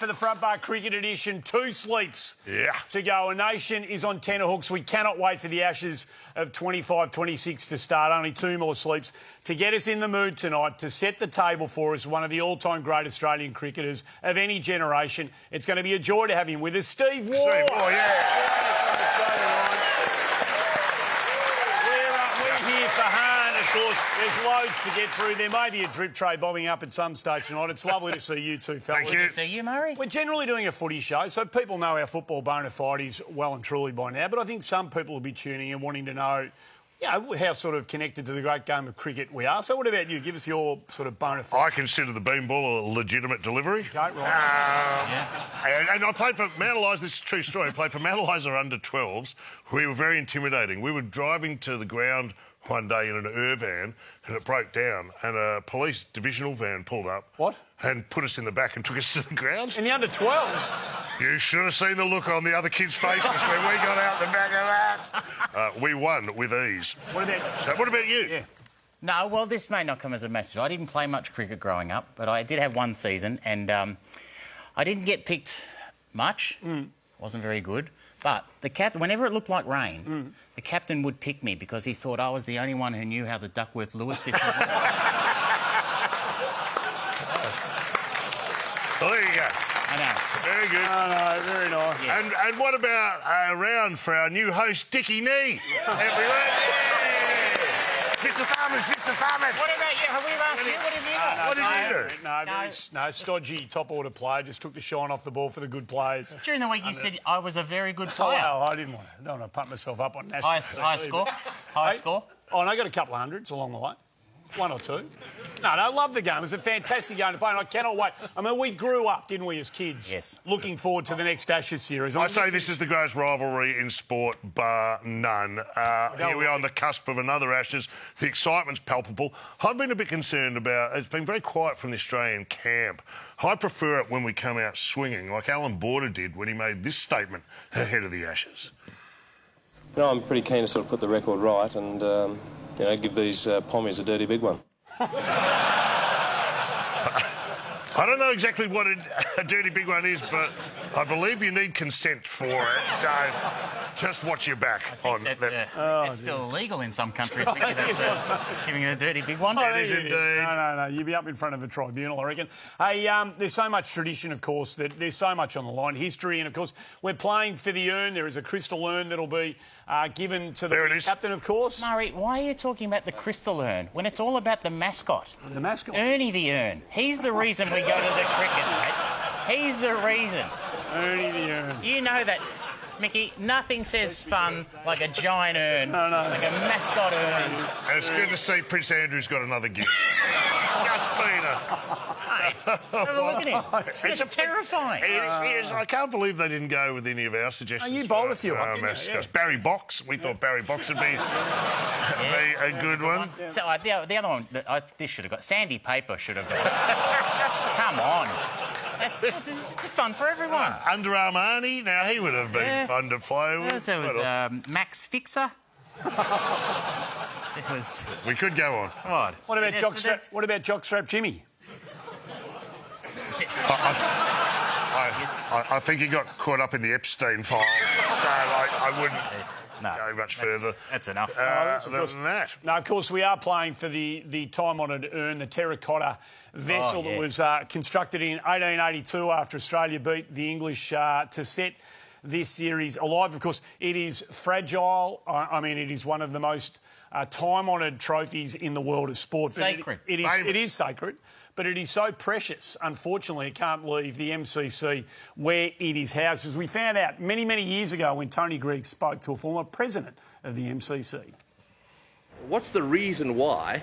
of the Front Bar Cricket Edition. 2 sleeps to go. A nation is on tenterhooks. We cannot wait for the Ashes of 25-26 to start. Only 2 more sleeps to get us in the mood tonight, to set the table for us, one of the all-time great Australian cricketers of any generation. It's going to be a joy to have him with us. Steve Waugh. Steve Waugh, yeah. We're here for Han. Of course, there's loads to get through. There may be a drip tray bobbing up at some stage tonight. It's lovely to see you two fellas. Thank you. Good to see you, Murray. We're generally doing a footy show, so people know our football bona fides well and truly by now, but I think some people will be tuning in wanting to know, how sort of connected to the great game of cricket we are. So what about you? Give us your sort of bona fide. I consider the beanball a legitimate delivery. Okay, right. And I played for Mount Eliza. This is a true story. I played for Mount Eliza under-12s. We were very intimidating. We were driving to the ground one day in an van and it broke down and a police divisional van pulled up. What? And put us in the back and took us to the ground. In the under-12s? You should have seen the look on the other kids' faces when we got out the back of that. We won with ease. What about... So what about you? Yeah. No, well, this may not come as a message. I didn't play much cricket growing up, but I did have one season and I didn't get picked much. Wasn't very good. But the captain, whenever it looked like rain, the captain would pick me because he thought I was the only one who knew how the Duckworth-Lewis system worked. Well, there you go. I know. Very good. Oh, no, very nice. Yeah. And what about a round for our new host, Dickie Nee? Everyone. Yeah. Mr. Farmers, Mr. Farmers. What about you? Have we asked you? What have you got? What did you do? No, stodgy top-order player. Just took the shine off the ball for the good players. During the week you said I was a very good Oh, player. well, I don't want to pump myself up on national High score? High score? Oh, and I got a couple of hundreds along the way. 1 or 2. No, I love the game. It was a fantastic game to play, and I cannot wait. I mean, we grew up, didn't we, as kids? Yes. Looking forward to the next Ashes series. I say this is the greatest rivalry in sport, bar none. Here we are on the cusp of another Ashes. The excitement's palpable. I've been a bit concerned about... It's been very quiet from the Australian camp. I prefer it when we come out swinging, like Alan Border did when he made this statement ahead of the Ashes. You know, I'm pretty keen to sort of put the record right and... give these pommies a dirty big one. I don't know exactly what a dirty big one is, but I believe you need consent for it, so just watch your back on that. It's still illegal in some countries. Giving it a dirty big one. It is indeed. No. You'd be up in front of a tribunal, I reckon. Hey, there's so much tradition, of course, that there's so much on the line. History, and, of course, we're playing for the urn. There is a crystal urn that'll be given to the captain, of course. Murray, why are you talking about the crystal urn when it's all about the mascot? The mascot? Ernie the urn. He's the reason we go to the cricket, mate. He's the reason. Ernie the urn. You know that, Mickey, nothing says fun like a giant urn. No. Like a mascot urn. And it's good to see Prince Andrew's got another gift. Just been Hey, have a look at him. It's terrifying. I can't believe they didn't go with any of our suggestions. You bowled a few up, didn't you? Barry Box. We thought Barry Box would be a good one. So the other one, this should have got. Sandy Paper should have got. Come on. This is fun for everyone. Underarm Arnie. Now, he would have been fun to play with. There was Max Fixer. It was... We could go on. What about Jockstrap Jimmy? I think he got caught up in the Epstein files, so I wouldn't go much further. That's enough. Other than that. No, of course, we are playing for the time-honoured urn, the terracotta vessel that was constructed in 1882 after Australia beat the English to set this series alive. Of course, it is fragile. I mean, it is one of the most time-honoured trophies in the world of sport. Sacred. It is sacred, but it is so precious. Unfortunately, it can't leave the MCC where it is housed. As we found out many, many years ago when Tony Greig spoke to a former president of the MCC. What's the reason why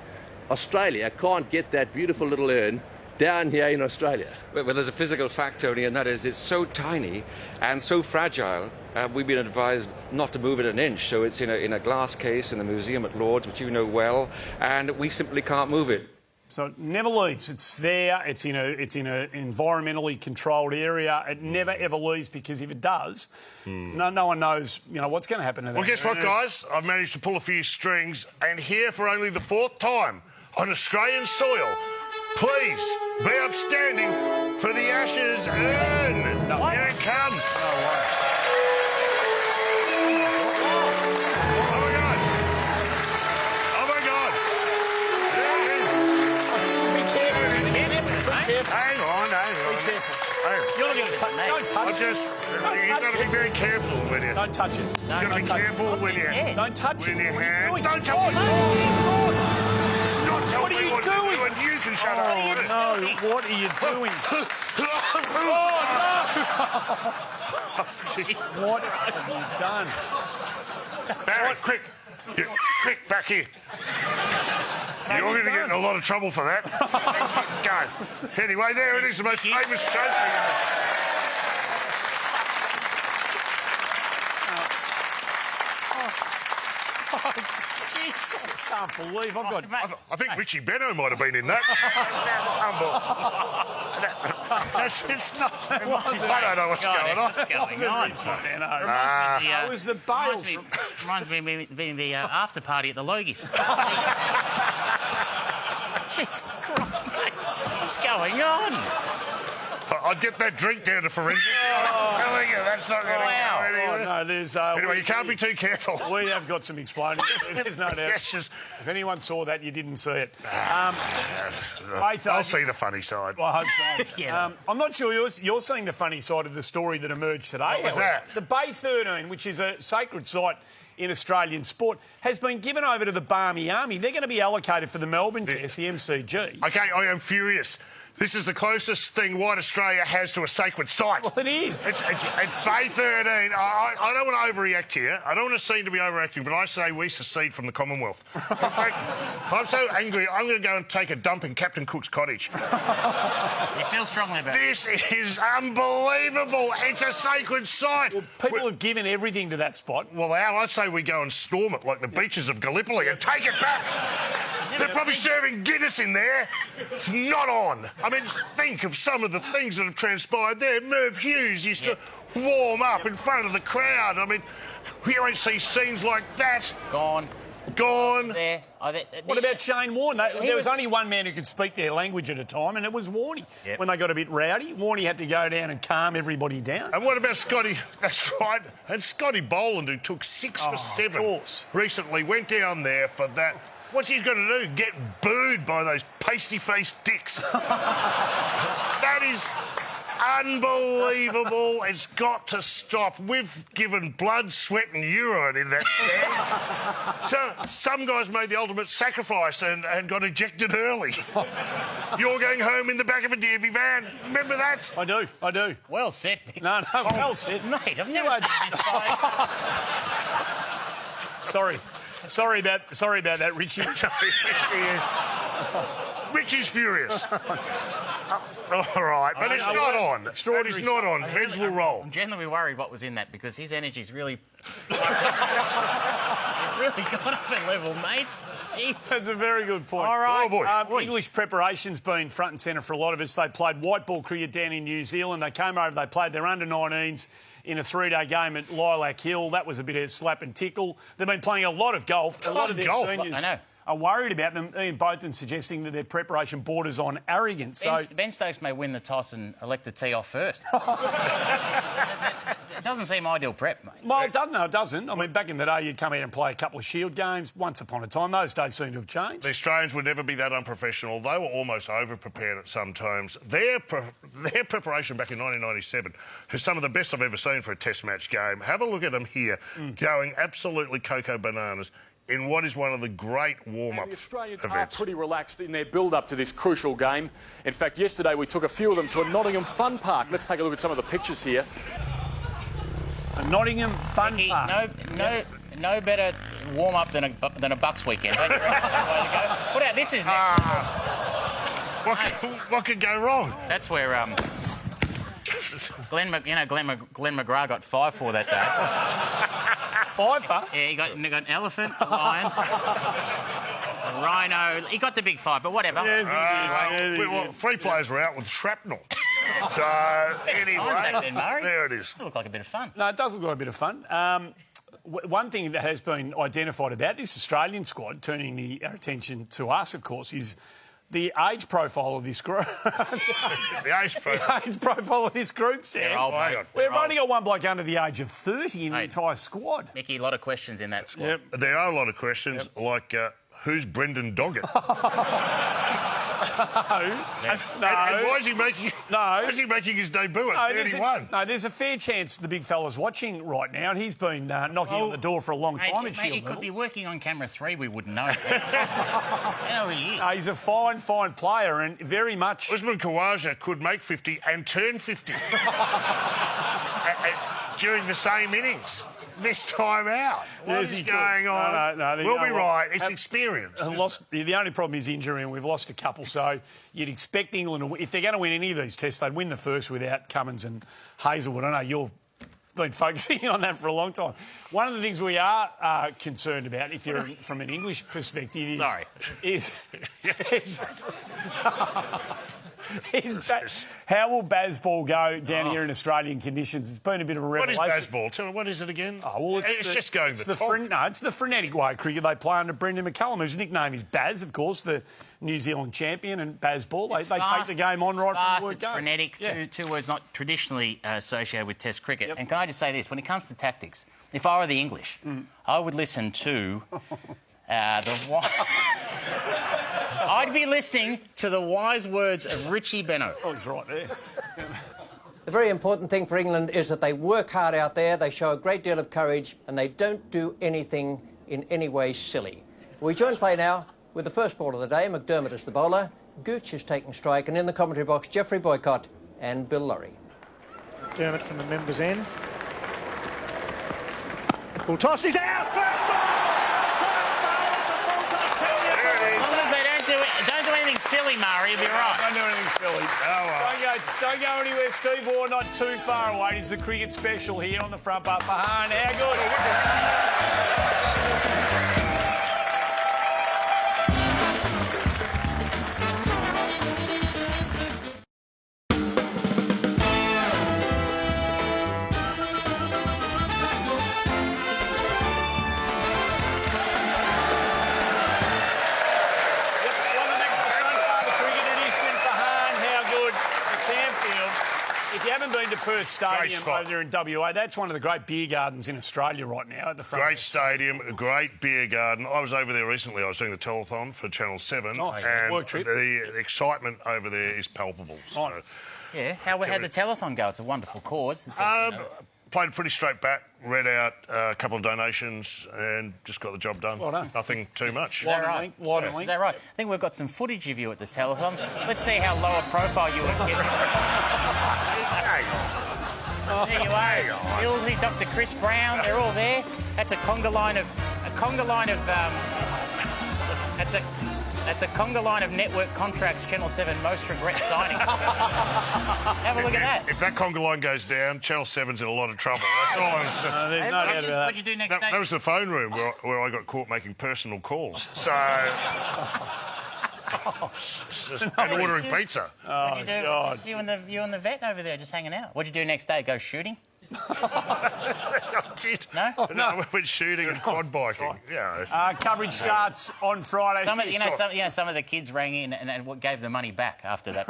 Australia can't get that beautiful little urn down here in Australia? Well, there's a physical fact, Tony, and that is it's so tiny and so fragile. We've been advised not to move it an inch, so it's in a glass case in the museum at Lord's, which you know well, and we simply can't move it. So it never leaves. It's there. It's in a environmentally controlled area. It never ever leaves because if it does, no one knows what's going to happen to that. Well, guess what, guys? I've managed to pull a few strings, and here for only the 4th time on Australian soil, please be outstanding for the Ashes urn. Here it comes. Oh my God. Oh my God. There it is. Be careful. Hang on. You're not going to touch it. Don't touch it. You've got to be very careful when you. Don't touch it. You've got to be careful when you. Don't touch When it. you What are hand. you doing? Don't tell me. Don't tell What are me you what to doing? do, and you can shut up. Oh, no. What are you doing? What have you done? Barry, quick. Quick, back here. You're going to get in a lot of trouble for that. Go. Anyway, there it is, the most famous trophy. Jesus, I can't believe I've got... I think Richie Benno might have been in that. That's humble. It's not. I don't know what's going on. What's going on? It was the Bales. Reminds me of being the after party at the Logies. Jesus Christ, mate. What's going on? I'd get that drink down to forensics. I'm telling you, that's not going to Wow. go anywhere. Oh, no, there's... Anyway, you can't be too careful. We have got some explaining. There's no doubt. Yes, just- If anyone saw that, you didn't see it. I'll see the funny side. Well, I hope so. Yeah. I'm not sure you're seeing the funny side of the story that emerged today. What was however. that? The Bay 13, which is a sacred site in Australian sport, has been given over to the Barmy Army. They're going to be allocated for the Melbourne Test, the MCG. Okay, I am furious. This is the closest thing White Australia has to a sacred site. Well, it is. It's Bay 13. I don't want to overreact here. I don't want to seem to be overreacting, but I say we secede from the Commonwealth. In fact, I'm so angry, I'm going to go and take a dump in Captain Cook's cottage. You feel strongly about it? This is unbelievable. It's a sacred site. People have given everything to that spot. Well, Al, I say we go and storm it like the beaches of Gallipoli and take it back. They're probably serving Guinness in there. It's not on. I mean, think of some of the things that have transpired there. Merv Hughes used to warm up in front of the crowd. I mean, we won't see scenes like that. Gone. There. What about Shane Warne? There was was- only one man who could speak their language at a time, and it was Warney. Yep. When they got a bit rowdy, Warney had to go down and calm everybody down. And what about Scotty? That's right. And Scotty Boland, who took 6 for 7 course. recently, went down there for that. What's he going to do? Get booed by those pasty-faced dicks. That is unbelievable. It's got to stop. We've given blood, sweat and urine in that stand. So some guys made the ultimate sacrifice and got ejected early. You're going home in the back of a Davy van. Remember that? I do. Well said. No, well said. Mate, I've never seen this guy. Sorry about that, Richie. Richie's furious. All right, but it's not on. That is not on. Heads will roll. I'm genuinely worried what was in that because his energy's really... He's really got up a level, mate. Jeez. That's a very good point. All right. Oh, boy. English preparation's been front and centre for a lot of us. They played white ball cricket down in New Zealand. They came over, they played their under-19s in a 3-day game at Lilac Hill. That was a bit of slap and tickle. They've been playing a lot of golf. A lot of their golf. seniors I know. are worried about them, both in suggesting that their preparation borders on arrogance. So Ben Stokes may win the toss and elect to tee off first. It doesn't seem ideal prep, mate. well, it doesn't. I mean, back in the day, you'd come out and play a couple of Shield games once upon a time. Those days seem to have changed. The Australians would never be that unprofessional. They were almost over-prepared at some times. Their preparation back in 1997 is some of the best I've ever seen for a Test match game. Have a look at them here, going absolutely cocoa bananas in what is one of the great warm-up The Australians events. are pretty relaxed in their build-up to this crucial game. In fact, yesterday we took a few of them to a Nottingham fun park. Let's take a look at some of the pictures here. A Nottingham fun park. No better warm-up than a Bucks weekend. Don't you reckon? What about this is next? What could go wrong? That's where Glenn McGrath got 5 for that day. Fifer. Yeah, he got an elephant, a lion, a rhino. He got the big 5, but whatever. Yes, he did. Well, 3 players were out with shrapnel. So, times anyway, back then, Murray. there it is. It looked like a bit of fun. No, it does look like a bit of fun. One thing that has been identified about this Australian squad, turning our attention to us, of course, is the age profile of this group. The age profile. The age profile of this group, Sam. They're old, mate. We've only got one bloke under the age of 30 in the entire squad. Mickey, a lot of questions in that squad. Yep. There are a lot of questions, like who's Brendan Doggett? No. And why is he making? No. Why is he making his debut at 31? There's a fair chance the big fella's watching right now, and he's been knocking on the door for a long time at Mate, Shield he could level. be working on camera 3, we wouldn't know. Hell, he is. He's a fine player and very much... Usman Khawaja could make 50 and turn 50 during the same innings. This time out. What is going on? No, we'll be right. It's experience. The only problem is injury, and we've lost a couple. So you'd expect England to win. If they're going to win any of these tests, they'd win the first without Cummins and Hazelwood. I know you've been focusing on that for a long time. One of the things we are concerned about, if you're from an English perspective, is how will Bazball go down here in Australian conditions? It's been a bit of a revelation. What is Bazball? Tell me, what is it again? Oh, well, it's just going to the top. It's the frenetic way of cricket they play under Brendan McCullum, whose nickname is Baz, of course, the New Zealand champion, and Bazball. They take the game on right from the word go. It's frenetic, two words not traditionally associated with Test cricket. Yep. And can I just say this? When it comes to tactics, if I were the English, I would listen to I'd be listening to the wise words of Richie Benaud. Oh, he's right there. The very important thing for England is that they work hard out there, they show a great deal of courage, and they don't do anything in any way silly. We join play now with the first ball of the day. McDermott is the bowler, Gooch is taking strike, and in the commentary box, Geoffrey Boycott and Bill Laurie. McDermott from the members' end. Ball toss is out, first ball! Don't do anything silly, Murray. You'll be right. Don't do anything silly. Don't go anywhere. Steve Waugh not too far away. It's the cricket special here on the front bar. Fahan, how good? If you haven't been to Perth Stadium over there in WA, that's one of the great beer gardens in Australia right now at the front. Great stadium, a great beer garden. I was over there recently. I was doing the telethon for Channel 7. Nice. And Work trip. the excitement over there is palpable. So, yeah, how'd the telethon go? It's a wonderful cause. Played a pretty straight bat, read out a couple of donations and just got the job done. Well done. Nothing too much. Is that right? Is that right? I think we've got some footage of you at the telethon. Let's see how low a profile you were getting. There you are. Ilsey, Dr. Chris Brown, they're all there. That's a conga line of That's a conga line of network contracts Channel 7 most regret signing. Have a look at that. If that conga line goes down, Channel 7's in a lot of trouble. That's all I'm saying. There's no doubt about that. What'd you do next day? That was the phone room where I got caught making personal calls. So... and ordering pizza. What'd you do? God. Just you and the vet over there just hanging out. What'd you do next day? Go shooting? I did. No? No, we went shooting and quad biking. Yeah. Coverage starts on Friday. Some of the kids rang in and gave the money back after that.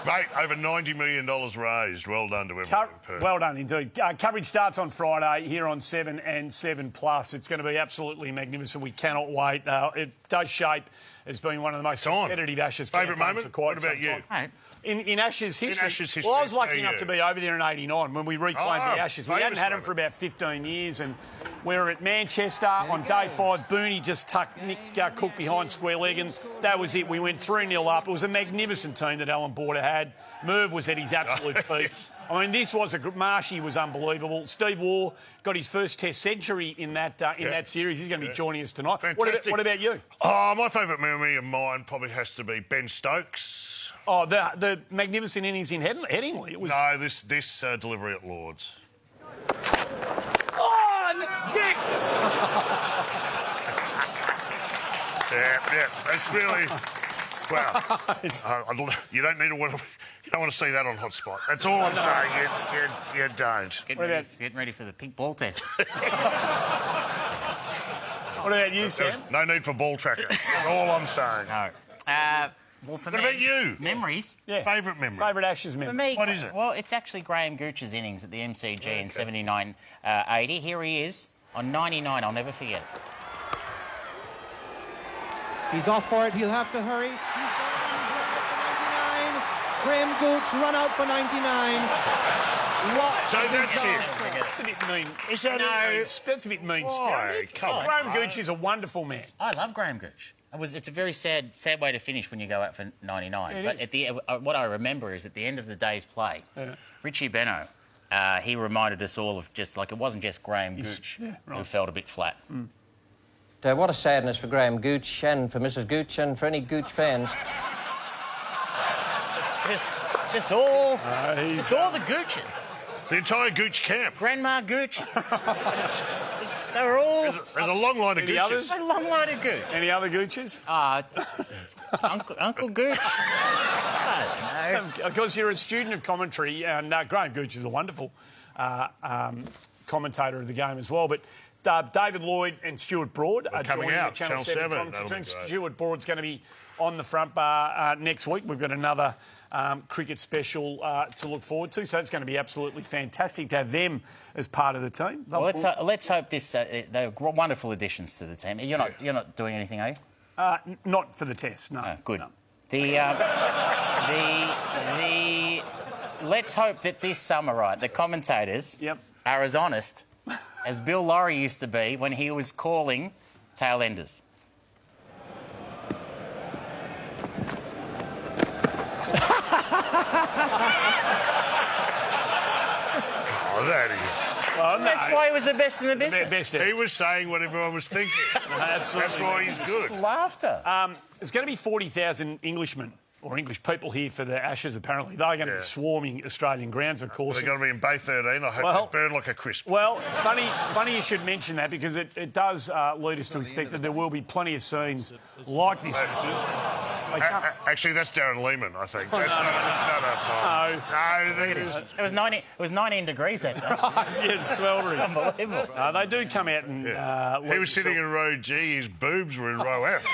Mate, over $90 million raised. Well done to everyone in Perth. Well done indeed. Coverage starts on Friday here on 7 and 7+. It's going to be absolutely magnificent. We cannot wait. It does shape as being one of the most competitive Ashes Favourite campaigns moment? for quite What about some you? time. In Ashes history. In Ashes history. Well, I was lucky enough to be over there in '89 when we reclaimed the Ashes. We hadn't had them for about 15 years, and we were at Manchester on day 5. Booney just tucked Nick Cook behind square leg, and that was it. We went 3-0 up. It was a magnificent team that Alan Border had. Merv was at his absolute peak. I mean, this was Marshy was unbelievable. Steve Waugh got his first Test century in that series. He's going to be joining us tonight. What about you? Oh, my favourite memory of mine probably has to be Ben Stokes. Oh, the magnificent innings in Headingley. It was... No, this delivery at Lords. Oh, Dick! Yeah, it's really... Well, you don't need to... You don't want to see that on Hotspot. That's all I'm saying. You don't. Getting ready for the pink ball test. What about you, Sam? No need for ball tracker. That's all I'm saying. No. Well, for What me, about you? memories. Yeah. Favourite memory? Favourite Ashes For memory? me, What is it? Well, it's actually Graham Gooch's innings at the MCG in 79-80. Here he is on 99. I'll never forget it. He's off for it. He'll have to hurry. He's gone. He's run out for 99. Graham Gooch run out for 99. What? So that's it. That's a bit mean. Is that That's a bit mean Why? spirited. Come on. Graham Gooch is a wonderful man. I love Graham Gooch. It's a very sad way to finish when you go out for 99. It But is. at the what I remember is at the end of the day's play, Richie Benno, he reminded us all of just like it wasn't just Graham Gooch who felt a bit flat. What a sadness for Graham Gooch and for Mrs. Gooch and for any Gooch fans. Just all the Gooches. The entire Gooch camp. Grandma Gooch. They were all... There's a long line of Any Gooches. others? A long line of Gooch. Any other Gooches? Uncle Gooch. I don't know. Of course, you're a student of commentary, and Graham Gooch is a wonderful commentator of the game as well. But David Lloyd and Stuart Broad are coming joining out, the Channel 7 That'll commentary be team. great. Stuart Broad's going to be on the front bar next week. We've got another cricket special to look forward to, so it's going to be absolutely fantastic to have them as part of the team. Well, let's hope this. They're wonderful additions to the team. You're not doing anything, are you? Not for the test, no. Oh, good. No. Let's hope that this summer, right, the commentators Yep. are as honest as Bill Laurie used to be when he was calling tail enders. Oh, that is. Well, no. That's why he was the best in the business. Best He ever. was saying what everyone was thinking. Absolutely. That's why he's good. Laughter. There's going to be 40,000 Englishmen or English people here for the Ashes, apparently. They're going to be swarming Australian grounds, of course. They're going to be in Bay 13. I hope Well- they burn like a crisp. Well, funny you should mention that because it does lead us to expect that there will be plenty of scenes like this. Actually, that's Darren Lehman, I think. That's not It was 19 degrees that day. Yes, sweltering. It's unbelievable. They do come out and... He was sitting in row G, his boobs were in row F.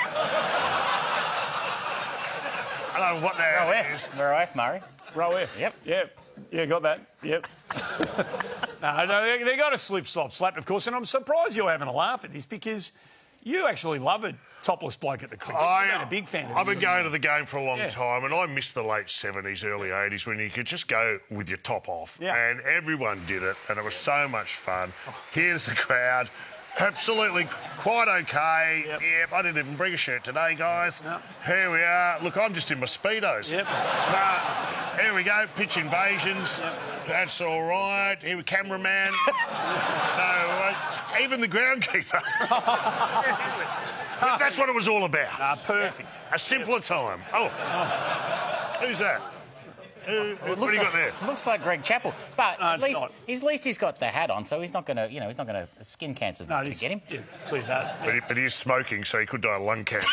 I don't know what that Row is. F. Row F, Murray. Row F. Yep. Yeah, got that. Yep. no, they got a slap, of course, and I'm surprised you're having a laugh at this because you actually love a topless bloke at the cricket. You've been a big fan of I've this, been going to the game for a long Yeah. time, and I missed the late 70s, early 80s when you could just go with your top off. Yeah. And everyone did it, and it was so much fun. Here's the crowd. Absolutely quite okay. Yep. I didn't even bring a shirt today, guys. No. Here we are. Look, I'm just in my Speedos. Yep. Here we go. Pitch invasions. That's all right. Here we cameraman. No, even the groundkeeper. That's what it was all about. Perfect. A simpler time. Oh. Who's that? What do you got there? Looks like Greg Chappell, but at it's least not. he's got the hat on, so he's not going to, skin cancer's not going to get him. Yeah, clear that. But he is smoking, so he could die of lung cancer.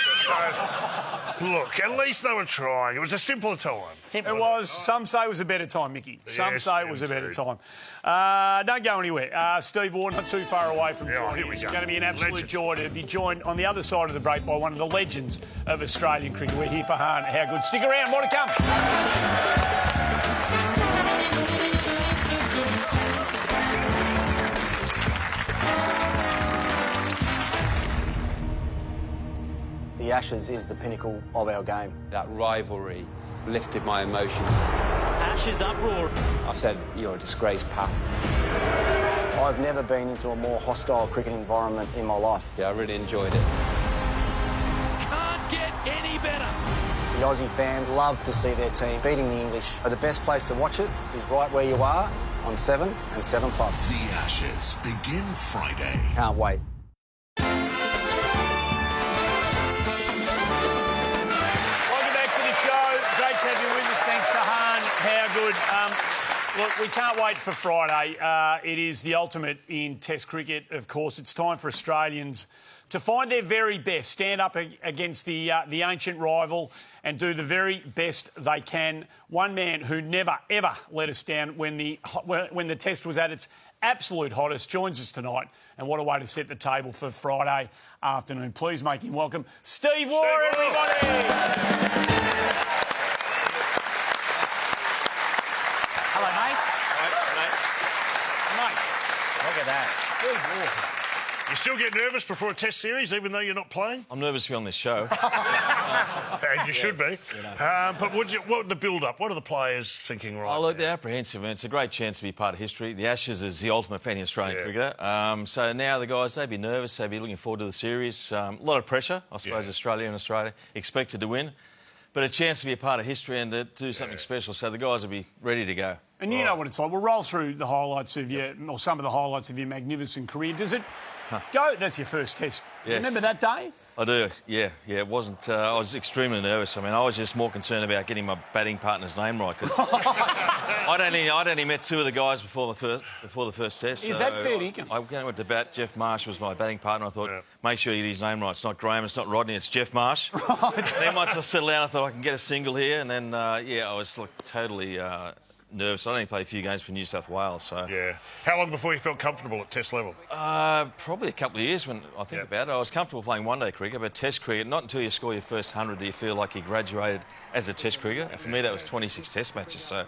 So, look, at least they were trying. It was a simpler time. It was. Some say it was a better time, Mickey. Some Yes, say it was a better indeed. time. Don't go anywhere. Steve Ward, not too far away from joining here we us. go. It's going to be an absolute Legend. joy to be joined on the other side of the break by one of the legends of Australian cricket. We're here for How Good. Stick around. More to come. The Ashes is the pinnacle of our game. That rivalry lifted my emotions. Ashes uproar. I said, you're a disgraced Pat. I've never been into a more hostile cricket environment in my life. Yeah, I really enjoyed it. Can't get any better. The Aussie fans love to see their team beating the English. But the best place to watch it is right where you are on 7 and 7 Plus. The Ashes begin Friday. Can't wait. Welcome back to the show. Great to have you with us. Thanks to Han. How good. Look, we can't wait for Friday. It is the ultimate in Test cricket, of course. It's time for Australians to find their very best, stand up against the ancient rival and do the very best they can. One man who never, ever let us down when the Test was at its absolute hottest joins us tonight. And what a way to set the table for Friday. afternoon. Please make him welcome Steve Waugh, everybody! Hello, mate. Mate, look at that. Steve Waugh. You still get nervous before a test series, even though you're not playing? I'm nervous to be on this show. And you should be. But what the build-up? What are the players thinking right Oh, look, now? they're apprehensive, and it's a great chance to be part of history. The Ashes is the ultimate fan of Australian cricketer. So now the guys, they'd be nervous. They'd be looking forward to the series. A lot of pressure, I suppose, Australia expected to win. But a chance to be a part of history and to do something special. So the guys will be ready to go. And you know what it's like. We'll roll through the highlights of or some of the highlights of your magnificent career. Does it go? That's your first test. Yes. Remember that day? I do, yeah. It wasn't... I was extremely nervous. I mean, I was just more concerned about getting my batting partner's name right, because I'd only met two of the guys before the first test. Is that fair dinkum? I went to bat. Jeff Marsh was my batting partner. I thought, make sure you get his name right. It's not Graham, it's not Rodney, it's Jeff Marsh. Then once I settled down, I thought I can get a single here, and then, I was totally... nervous. I only played a few games for New South Wales, so... Yeah. How long before you felt comfortable at test level? Probably a couple of years when I think about it. I was comfortable playing one-day cricket, but test cricket, not until you score your first 100 do you feel like you graduated as a test cricketer. And for me, that was 26 test matches, so...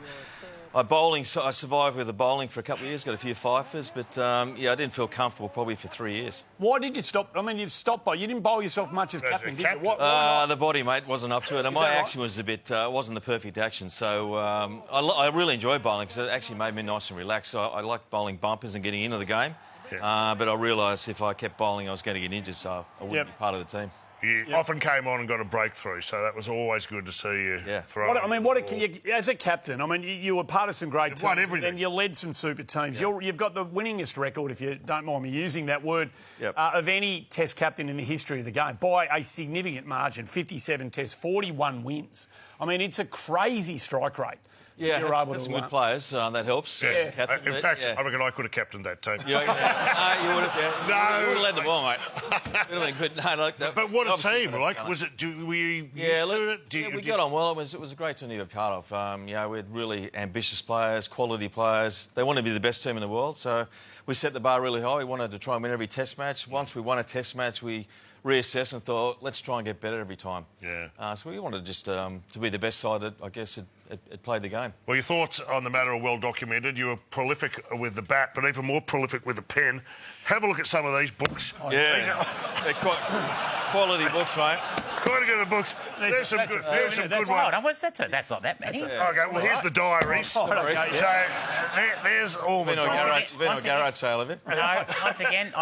I survived with the bowling for a couple of years, got a few fifers, but, I didn't feel comfortable probably for 3 years. Why did you stop? I mean, you've stopped by... You didn't bowl yourself much as captain, did you? The body, mate, wasn't up to it. And my action was a bit... wasn't the perfect action, so I really enjoyed bowling because it actually made me nice and relaxed. So I liked bowling bumpers and getting into the game, but I realised if I kept bowling, I was going to get injured, so I wouldn't be part of the team. You often came on and got a breakthrough, so that was always good to see you throw. As a captain, I mean, you were part of some great teams. Won everything. And you led some super teams. You've got the winningest record, if you don't mind me using that word, of any Test captain in the history of the game, by a significant margin, 57 Tests, 41 wins. I mean, it's a crazy strike rate. Yeah, had some good players. That helps. Yeah. Captain, in fact, I reckon I could have captained that team. You would have. No, you would have led them all, mate. Would have been good. No, but what a team! Like, was it? Were you used to it? We got on well. It was a great team to be a part of. We had really ambitious players, quality players. They wanted to be the best team in the world, so we set the bar really high. We wanted to try and win every Test match. Once we won a Test match, we reassessed and thought, let's try and get better every time. Yeah. So we wanted just to be the best side that I guess it played the game. Well, your thoughts on the matter are well documented. You were prolific with the bat, but even more prolific with the pen. Have a look at some of these books. They're quality books, mate. Quite a good books. There's some good ones. That's not that many. Okay, well, here's the diaries. So there's all the diaries. You've been on a garage sale, have you? No, once again...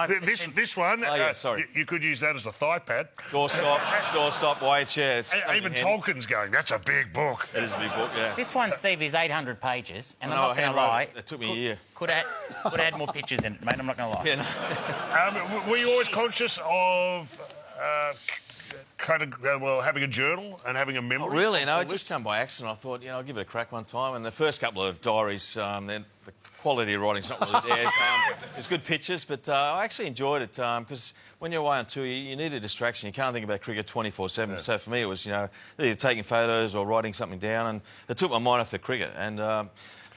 This one, sorry. You could use that as a thigh pad. Doorstop, weight chair. Even Tolkien's going, that's a big book. It is a big book, yeah. This one, Steve, is 800 pages, and I'm not going to lie... It took me a year. Could add more pictures in it, mate, I'm not going to lie. Yeah, no. Were you always conscious of... having a journal and having a memory? Oh, really? No, it just came by accident. I thought, I'll give it a crack one time. And the first couple of diaries, the quality of writing's not really there. There's good pictures, but I actually enjoyed it because when you're away on tour, you need a distraction. You can't think about cricket 24/7. Yeah. So for me, it was, either taking photos or writing something down, and it took my mind off the cricket. And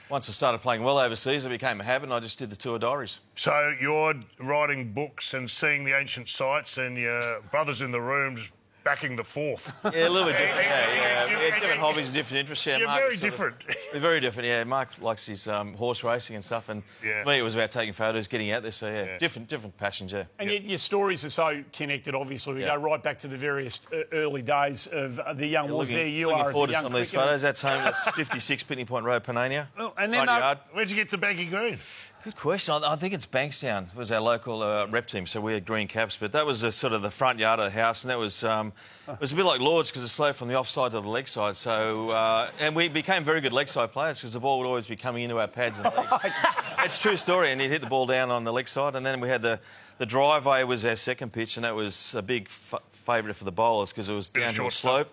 once I started playing well overseas, it became a habit, and I just did the tour diaries. So you're writing books and seeing the ancient sites, and your brother's in the room backing the fourth. Yeah, a little bit different. Yeah. Different hobbies and different interests. Yeah, you're Mark very different. Very different. Yeah, Mark likes his horse racing and stuff, and for me it was about taking photos, getting out there. So different passions. Yeah. And your stories are so connected. Obviously, we go right back to the various early days of the young Waughs. There you are as a young some of these photos. That's home. That's 56 Pitney Point Road, Panania. Well, and then where'd you get the Banky Green? Good question. I think it's Bankstown. It was our local rep team, so we had green caps. But that was sort of the front yard of the house, and that was it was a bit like Lords because it's slow from the offside to the leg side. So and we became very good leg side players because the ball would always be coming into our pads and legs. It's a true story. And you'd hit the ball down on the leg side, and then we had the driveway was our second pitch, and that was a big favourite for the bowlers because it was downhill slope,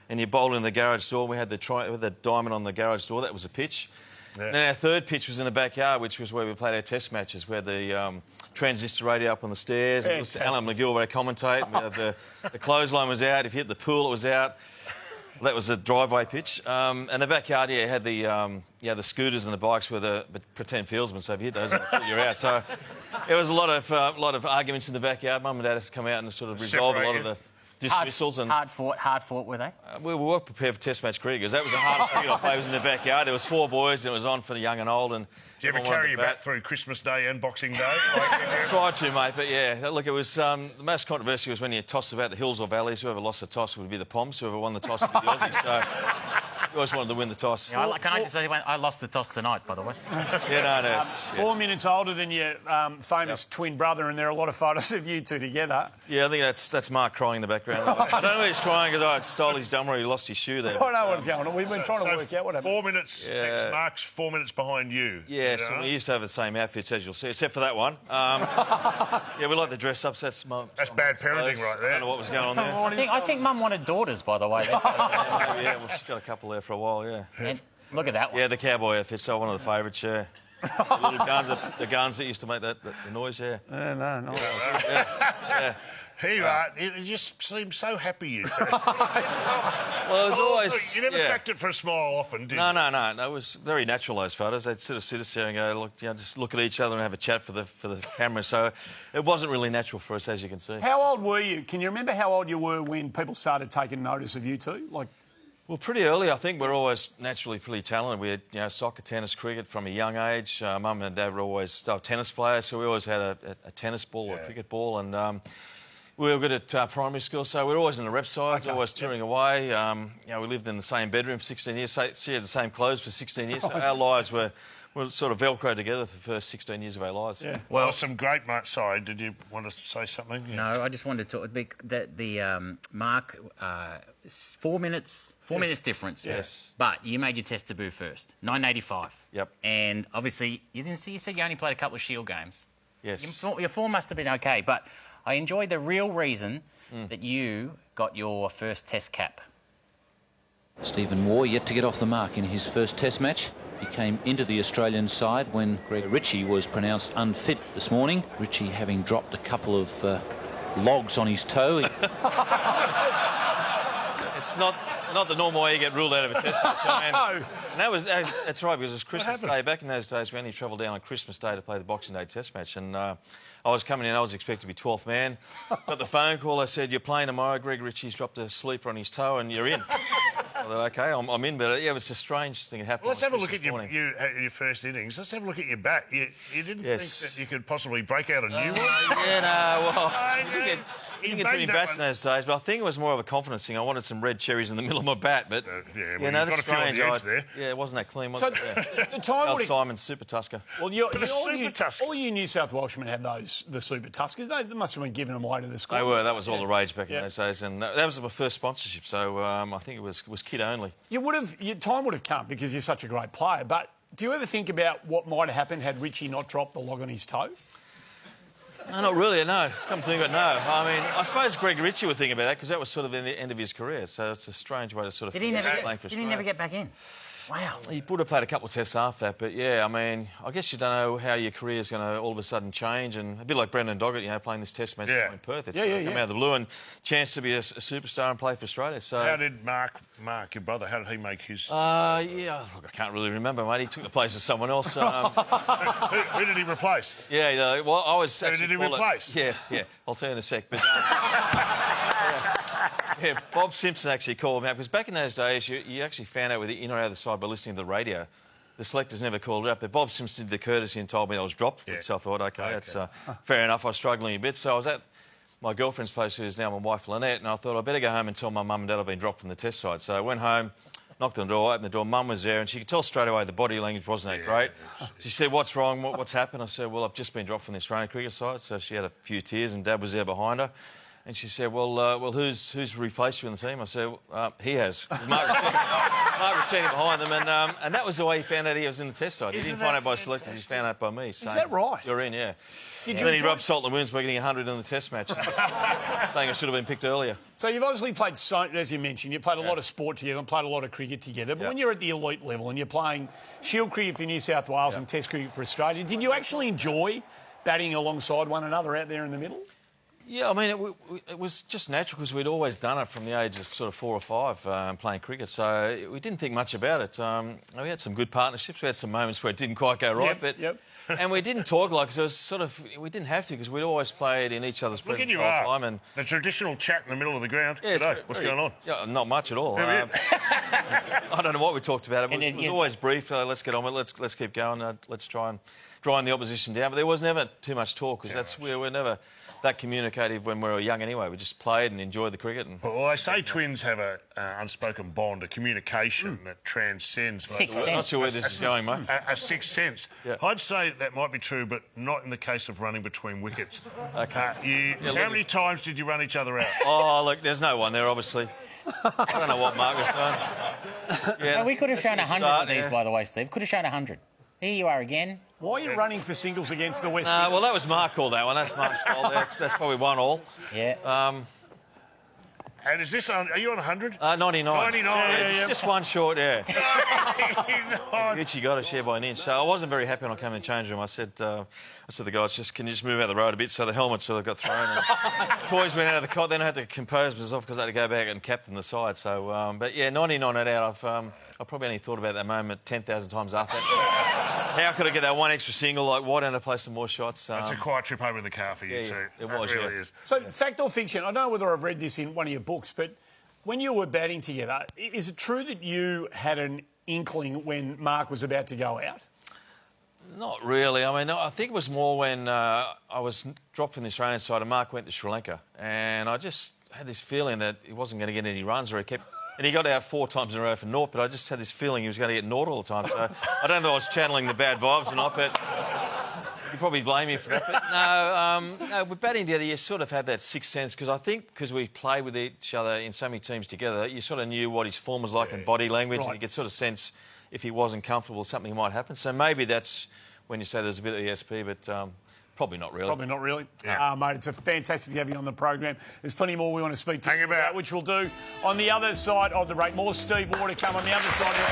and you bowled in the garage door. We had the diamond on the garage door. That was a pitch. Yeah. And then our third pitch was in the backyard, which was where we played our Test matches. We had the transistor radio up on the stairs. Alan McGill would commentate. We had the clothesline was out. If you hit the pool, it was out. That was a driveway pitch. And the backyard, had the scooters and the bikes with the pretend fieldsmen. So if you hit those, you're out. So it was a lot of arguments in the backyard. Mum and Dad have to come out and sort of resolve a lot of the dismissals. Hard fought, were they? We were prepared for Test match cricket because that was the hardest cricket I played. It was in the backyard. There was 4 boys and it was on for the young and old. And do you ever carry your bat through Christmas Day and Boxing Day? Tried to, mate, but yeah. Look, it was the most controversial was when you toss about the hills or valleys. Whoever lost the toss would be the Poms. Whoever won the toss would be the Aussies. So we always wanted to win the toss. Yeah, can I just say, I lost the toss tonight, by the way. No. 4 minutes older than your famous twin brother, and there are a lot of photos of you two together. Yeah, I think that's Mark crying in the background. I don't know if he's crying because I stole his dumber. He lost his shoe there. I know what's going on. We've been trying to work out what happened. 4 minutes. Mark's 4 minutes behind you. Yes, you know? and we used to have the same outfits, as you'll see, except for that one. We like the dress ups. That's bad parenting right there. I don't know what was going on there. I think Mum wanted daughters, by the way. Well, she's got a couple there for a while, yeah. And look at that one. Yeah, the cowboy outfits are one of the favourites, yeah. The little guns that used to make the noise, yeah. No. Yeah. Here you are. You just seem so happy, you two. Well, it was always... You never cracked it for a smile often, did you? No. It was very natural, those photos. They'd sort of sit us there and go, look, just look at each other and have a chat for the camera. So it wasn't really natural for us, as you can see. How old were you? Can you remember how old you were when people started taking notice of you two? Well, pretty early, I think. We're always naturally pretty talented. We had, soccer, tennis, cricket from a young age. Mum and Dad were always tennis players, so we always had a tennis ball or a cricket ball. And we were good at primary school, so we were always in the rep sides, always touring away. We lived in the same bedroom for 16 years, so she had the same clothes for 16 years. So our lives were sort of Velcro together for the first 16 years of our lives. Yeah. Well, some great much. Sorry, did you want to say something? Yeah. No, I just wanted to talk the Mark 4 minutes difference. Yes. But you made your Test debut first, 1985. Yep. And obviously you said you only played a couple of Shield games. Yes. Your form must have been okay, but I enjoyed the real reason that you got your first Test cap. Stephen Waugh yet to get off the mark in his first Test match. He came into the Australian side when Greg Ritchie was pronounced unfit this morning. Ritchie having dropped a couple of logs on his toe. It's not the normal way you get ruled out of a Test match. No. And that's right, because it was Christmas Day. Back in those days, we only travelled down on Christmas Day to play the Boxing Day Test match. And I was coming in, I was expected to be 12th man. Got the phone call, I said, you're playing tomorrow. Greg Ritchie's dropped a sleeper on his toe and you're in. I thought, OK, I'm in, but it was a strange thing that happened. Well, let's have a look at your first innings. Let's have a look at your bat. You didn't think that you could possibly break out a new one? You didn't get too many bats in those days, but I think it was more of a confidence thing. I wanted some red cherries in the middle of my bat, but you've got a few on the edge there. Yeah, it wasn't that clean, was it? The time Simon's Super Tusker. Well, all you New South Welshmen had the Super Tuskers. They must have been giving them away to the school. They were. That was all the rage back in those days, and that was my first sponsorship. So I think it was kid only. Your time would have come because you're such a great player. But do you ever think about what might have happened had Ritchie not dropped the log on his toe? No, not really, no. Come to think of it, no. I mean, I suppose Greg Ritchie would think about that because that was sort of the end of his career, so it's a strange way to sort of... Did he never get back in? Wow. He would have played a couple of tests after that, but yeah, I mean, I guess you don't know how your career's going to all of a sudden change, and a bit like Brendan Doggett, playing this test match in Perth. It's come out of the blue and chance to be a superstar and play for Australia. So how did Mark, your brother, how did he make his... look, I can't really remember, mate. He took the place of someone else. Who did he replace? Yeah, well, I was... Who did he replace? Yeah, I'll tell you in a sec. But, yeah, Bob Simpson actually called me up because back in those days you actually found out whether in or out of the side by listening to the radio. The selectors never called it up, but Bob Simpson did the courtesy and told me I was dropped. So I thought, OK, that's fair enough. I was struggling a bit, so I was at my girlfriend's place, who's now my wife Lynette, and I thought I'd better go home and tell my mum and dad I'd been dropped from the test side. So I went home, knocked on the door, opened the door. Mum was there, and she could tell straight away the body language wasn't that great. She said, "What's wrong? What's happened?" I said, "Well, I've just been dropped from the Australian cricket side." So she had a few tears, and Dad was there behind her. And she said, well, who's replaced you in the team? I said, he has. Mark was standing behind them, and that was the way he found out he was in the test side. He didn't find out by selectors, he found out by me. Is that right? You're in, yeah. And then he rubbed salt in the wounds by getting 100 in the test match, saying I should have been picked earlier. So you've obviously played, as you mentioned, you played a lot of sport together and played a lot of cricket together. But when you're at the elite level and you're playing Shield cricket for New South Wales and Test cricket for Australia, did you actually enjoy batting alongside one another out there in the middle? Yeah, I mean, it was just natural because we'd always done it from the age of sort of 4 or 5 playing cricket, so we didn't think much about it. We had some good partnerships. We had some moments where it didn't quite go right, and we didn't talk like, because it was sort of, we didn't have to because we'd always played in each other's presence all the time. And the traditional chat in the middle of the ground. Yeah, G'day, what's going on? Yeah, not much at all. I don't know what we talked about. It was always brief. Let's get on with it. Let's keep going. Let's try and grind the opposition down. But there was never too much talk because we were never that communicative when we were young anyway. We just played and enjoyed the cricket. Well, they say twins have an unspoken bond, a communication that transcends... Sixth sense. I'm not sure where this is going, mate. A sixth sense. Yeah. I'd say that might be true, but not in the case of running between wickets. OK. How many times did you run each other out? Oh, look, there's no one there, obviously. I don't know what Mark was saying. Yeah, we could have shown 100 of these, by the way, Steve. Could have shown 100. Here you are again. Why are you running for singles against the West? Well, that was Mark called that one. That's Mark's fault. That's probably 1 all. Yeah. And is this on... Are you on 100? 99. 99. Yeah, just one short, yeah. Richie got a share by an inch. So I wasn't very happy when I came in the change room. I said to the guys, can you just move out the road a bit? So the helmet sort of got thrown and toys went out of the cot. Then I had to compose myself because I had to go back and captain the side. So, but yeah, 99 it out. I probably only thought about that moment 10,000 times after that. How could I get that one extra single? Like, why don't I play some more shots? It's a quiet trip over the car for you too. It was, really is. So, fact or fiction, I don't know whether I've read this in one of your books, but when you were batting together, is it true that you had an inkling when Mark was about to go out? Not really. I mean, I think it was more when I was dropped from the Australian side and Mark went to Sri Lanka. And I just had this feeling that he wasn't going to get any runs, or he kept... And he got out 4 times in a row for naught, but I just had this feeling he was going to get naught all the time. So I don't know if I was channeling the bad vibes or not, but you could probably blame me for that. But no, with batting together, you sort of had that sixth sense, because I think because we played with each other in so many teams together, you sort of knew what his form was like and body language, and you could sort of sense if he wasn't comfortable, something might happen. So maybe that's when you say there's a bit of ESP, but... Probably not really. Probably not really. Yeah. Mate, it's fantastic to have you on the program. There's plenty more we want to speak to you about, which we'll do on the other side of the break. More Steve Waugh to come on the other side of the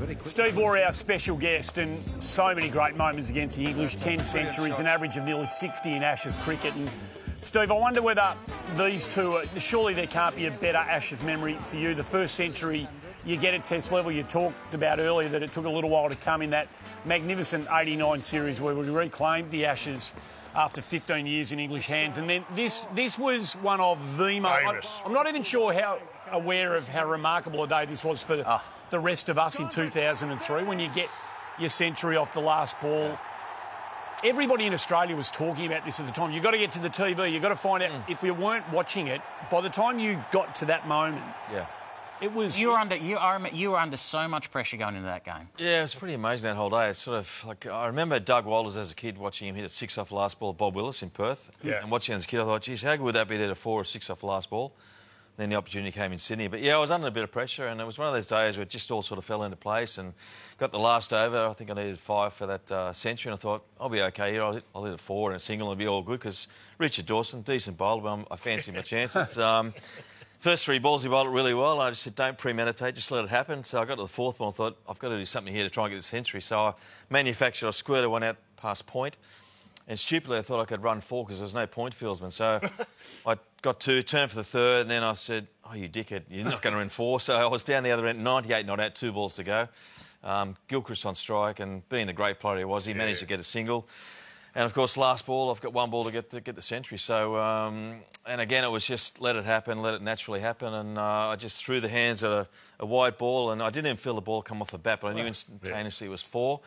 break. Steve Waugh, our special guest, and so many great moments against the English, 10 centuries, an average of nearly 60 in Ashes cricket. And Steve, I wonder whether these two, surely there can't be a better Ashes memory for you. The first century you get at Test level, you talked about earlier that it took a little while to come in that magnificent 89 series where we reclaimed the Ashes after 15 years in English hands. And then this was one of the most... I'm not even sure how aware of how remarkable a day this was for the rest of us in 2003 when you get your century off the last ball. Everybody in Australia was talking about this at the time. You've got to get to the TV. You've got to find out. If we weren't watching it, by the time you got to that moment, it was... You were under so much pressure going into that game. Yeah, it was pretty amazing that whole day. It's sort of like... I remember Doug Walters as a kid watching him hit a 6 off the last ball, Bob Willis in Perth. And watching as a kid, I thought, geez, how good would that be to hit a 4 or 6 off the last ball? Then the opportunity came in Sydney. But, yeah, I was under a bit of pressure, and it was one of those days where it just all sort of fell into place and got the last over. I think I needed 5 for that century, and I thought, I'll be OK here. I'll hit a 4 and a single and it'll be all good, because Richard Dawson, decent bowler, but I fancy my chances. First 3 balls, he bowled it really well. I just said, don't premeditate, just let it happen. So I got to the 4th ball and thought, I've got to do something here to try and get the century. So I squirted one out past point. And stupidly, I thought I could run 4 because there was no point fieldsman. So I got 2, turned for the 3rd, and then I said, oh, you dickhead, you're not going to run 4. So I was down the other end, 98 not out, 2 balls to go. Gilchrist on strike, and being the great player he was, he managed to get a single. And, of course, last ball, I've got 1 ball to get the century. So, and again, it was just let it happen, let it naturally happen. And I just threw the hands at a wide ball, and I didn't even feel the ball come off the bat, but I knew instantaneously it was 4.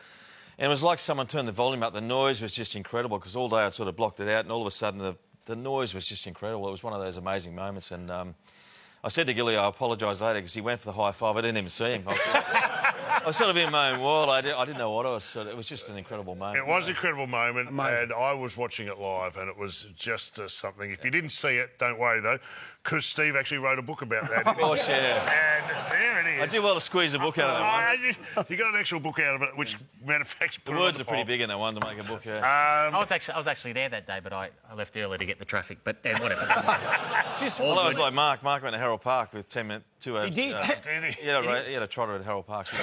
And it was like someone turned the volume up. The noise was just incredible, because all day I'd sort of blocked it out, and all of a sudden the noise was just incredible. It was one of those amazing moments. And I said to Gilly, I apologise later, because he went for the high five. I didn't even see him. I was sort of in my own world. I didn't know what I was. It was just an incredible moment. It was an incredible moment, Amazing. and I was watching it live, and it was just something. If you didn't see it, don't worry though, because Steve actually wrote a book about that. Of course, yeah. And there it is. I did well to squeeze a book out of that one. You got an actual book out of it, which manufactured. The words are pretty big in that one to make a book. Yeah. I was actually there that day, but I left early to get the traffic. But whatever. Well, I was like Mark. Mark went to Harold Park with 10 minutes. He did. He had a trotter at Harold Park. So.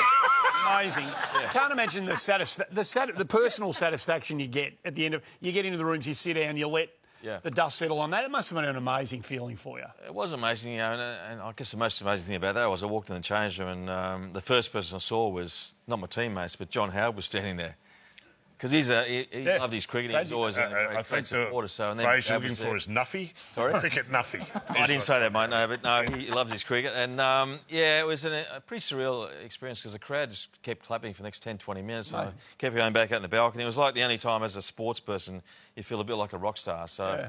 Amazing. Can't imagine the personal satisfaction you get at the end of. You get into the rooms, you sit down, you let the dust settle on that. It must have been an amazing feeling for you. It was amazing, and I guess the most amazing thing about that was I walked in the change room, and the first person I saw was not my teammates, but John Howard was standing there. Because he loved his cricket. He was always a great supporter. So, and then phrase you're looking for is Nuffy. Sorry? Cricket Nuffy. I didn't say that, mate, no, but no, he loves his cricket. And, it was a pretty surreal experience because the crowd just kept clapping for the next 10, 20 minutes. And I kept going back out in the balcony. It was like the only time as a sports person you feel a bit like a rock star. So,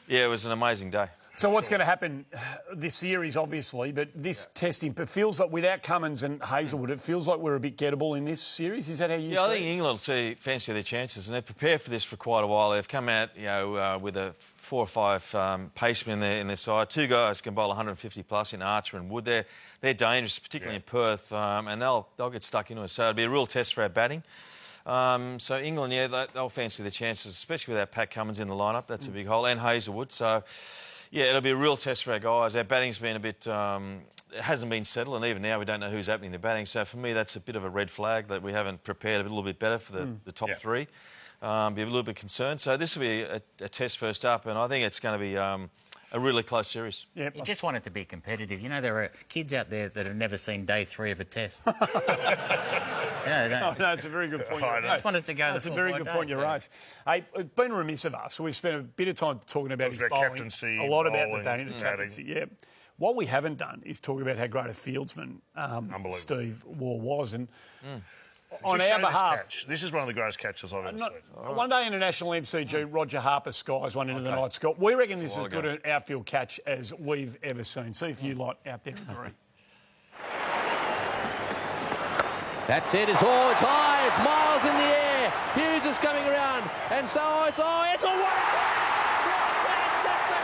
it was an amazing day. So what's going to happen this series, obviously, but this testing, it feels like without Cummins and Hazelwood, it feels like we're a bit gettable in this series. Is that how you see it? I think England fancy their chances, and they've prepared for this for quite a while. They've come out, with a 4 or 5 pacemen in their side. 2 guys can bowl 150 plus in Archer and Wood. They're dangerous, particularly in Perth, and they'll get stuck into it. So it'll be a real test for our batting. So England, they'll fancy their chances, especially without Pat Cummins in the lineup. That's a big hole, and Hazelwood. So. Yeah, it'll be a real test for our guys. Our batting's been a bit... it hasn't been settled, and even now we don't know who's opening the batting. So for me, that's a bit of a red flag that we haven't prepared a little bit better for the top 3. Be a little bit concerned. So this will be a test first up, and I think it's going to be a really close series. You just want it to be competitive. There are kids out there that have never seen day 3 of a test. No, it's a very good point. I just wanted to go. That's a very good point you raised. Hey, it's been remiss of us. We've spent a bit of time talking about his bowling, captaincy, a lot about the batting, the captaincy. Yeah. What we haven't done is talk about how great a fieldsman Steve Waugh was, and on our behalf, this is one of the greatest catches I've ever seen. One day international MCG, Roger Harper skies one into the night sky. We reckon this is as good an outfield catch as we've ever seen. See if you lot out there agree. That's it, it's high, it's miles in the air. Hughes is coming around, and so it's a what a catch! That's the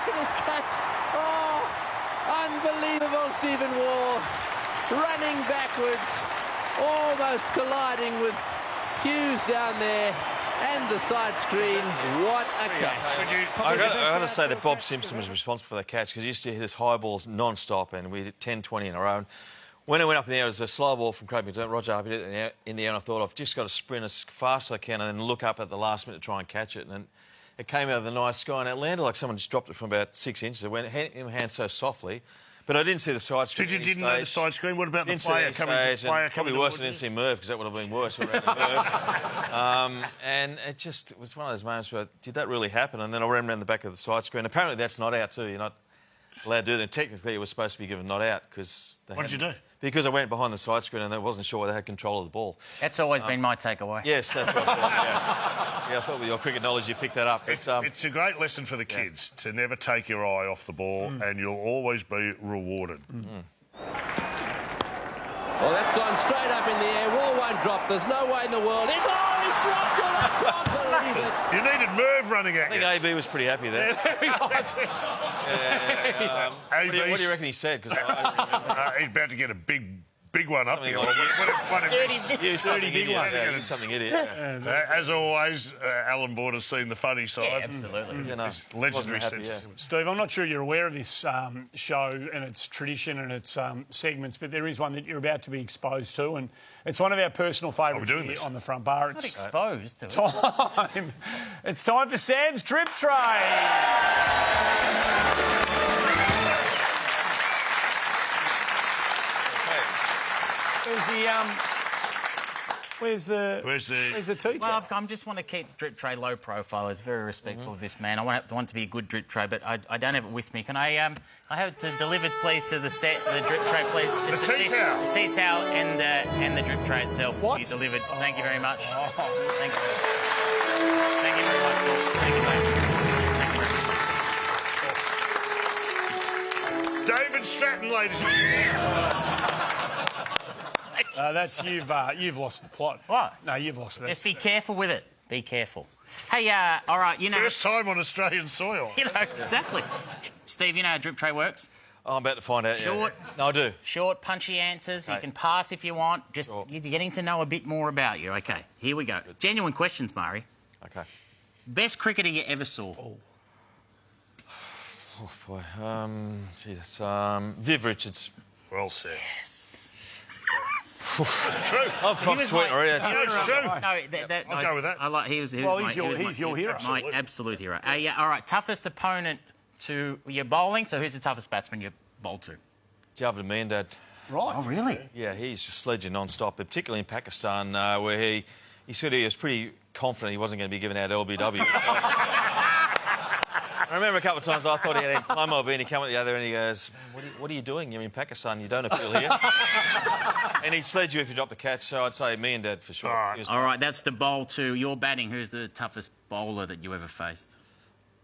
greatest catch. Oh, unbelievable, Stephen Waugh, running backwards, almost colliding with Hughes down there, and the side screen. What a catch! I got to say that Bob Simpson was responsible for that catch because he used to hit his high balls non-stop, and we did 10, 20 in a row. When it went up in the air, it was a slow ball from Craig McDermott. Roger Harper did it in the air, and I thought, I've just got to sprint as fast as I can and then look up at the last minute to try and catch it. And then it came out of the night sky, and it landed like someone just dropped it from about 6 inches. It went in my hand so softly. But I didn't see the side screen. You didn't know the side screen? What about the player coming? Probably worse than I didn't see Merv, because that would have been worse. And it just was one of those moments where, did that really happen? And then I ran around the back of the side screen. Apparently that's not out too. You're not allowed to do that. Technically, it was supposed to be given not out because... What did you do? Because I went behind the side screen and I wasn't sure whether they had control of the ball. That's always been my takeaway. Yes, that's what I thought, I thought with your cricket knowledge you picked that up. It's a great lesson for the kids to never take your eye off the ball and you'll always be rewarded. Well, that's gone straight up in the air. Waugh won't drop. There's no way in the world. He's dropped it. I can't believe it. You needed Merv running at you. I think AB was pretty happy there. There he was. What do you reckon he said? Because he's about to get a big one up here. 30 big one. Yeah, something idiot. As always, Alan Border's seen the funny side. Yeah, absolutely. Legendary sense. Steve, I'm not sure you're aware of this show and its tradition and its segments, but there is one that you're about to be exposed to, and it's one of our personal favourites here on the front bar. It's not exposed to it. It's time for Sam's Drip Tray. Where's the tea? Well, I just want to keep the drip tray low profile. It's very respectful of this man. I want it to be a good drip tray, but I don't have it with me. Can I have it delivered, please, to the set? The drip tray, please. The tea towel. The tea towel and the drip tray itself will be delivered. Thank you very much. Thank you. Thank you very much. Thank you, mate. David Stratton, ladies and gentlemen. That's you've lost the plot. What? No, you've lost that. Just be careful with it. Be careful. Hey, all right, you know... First time on Australian soil. You know, exactly. Steve, you know how drip tray works? Oh, I'm about to find out. Short. Yeah. No, I do. Short, punchy answers. You can pass if you want. Just you're getting to know a bit more about you. Okay, here we go. Genuine questions, Murray. Okay. Best cricketer you ever saw? Oh, boy. Gee, that's, Viv Richards. Well said. Yes. True. I'm from Sweet already. It's true. No, I'll go with that. I like. He's your hero. My absolute hero. Yeah. All right. Toughest opponent to your bowling. So who's the toughest batsman you bowled to? Javed Miandad. Right. Oh, really? Yeah, he's just sledging non-stop, particularly in Pakistan, where he said he was pretty confident he wasn't going to be giving out LBW. I remember a couple of times I thought he had one MLB and he came at the other and he goes, what are you doing? You're in Pakistan, you don't appeal here. And he'd sledge you if you dropped the catch, so I'd say Miandad for sure. All right, that's the bowl to your batting. Who's the toughest bowler that you ever faced?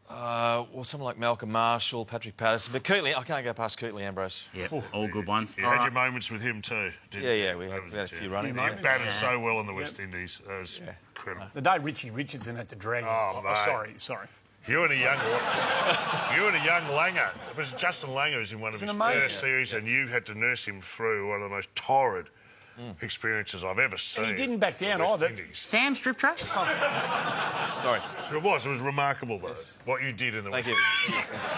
Well, someone like Malcolm Marshall, Patrick Patterson, but Curtly, I can't go past Curtly Ambrose. Yeah, all good ones. You had your moments with him too, didn't you? Yeah, we had a few running. He batted so well in the West Indies. That was incredible. The day Richie Richardson had to drag him. Oh, mate. Sorry. You and a young Langer. It was Justin Langer was in one of his first series, and you had to nurse him through one of the most torrid experiences I've ever seen. And he didn't back down either. Sam strip tray? Sorry. It was remarkable, though, what you did in the Thank West you. Indies.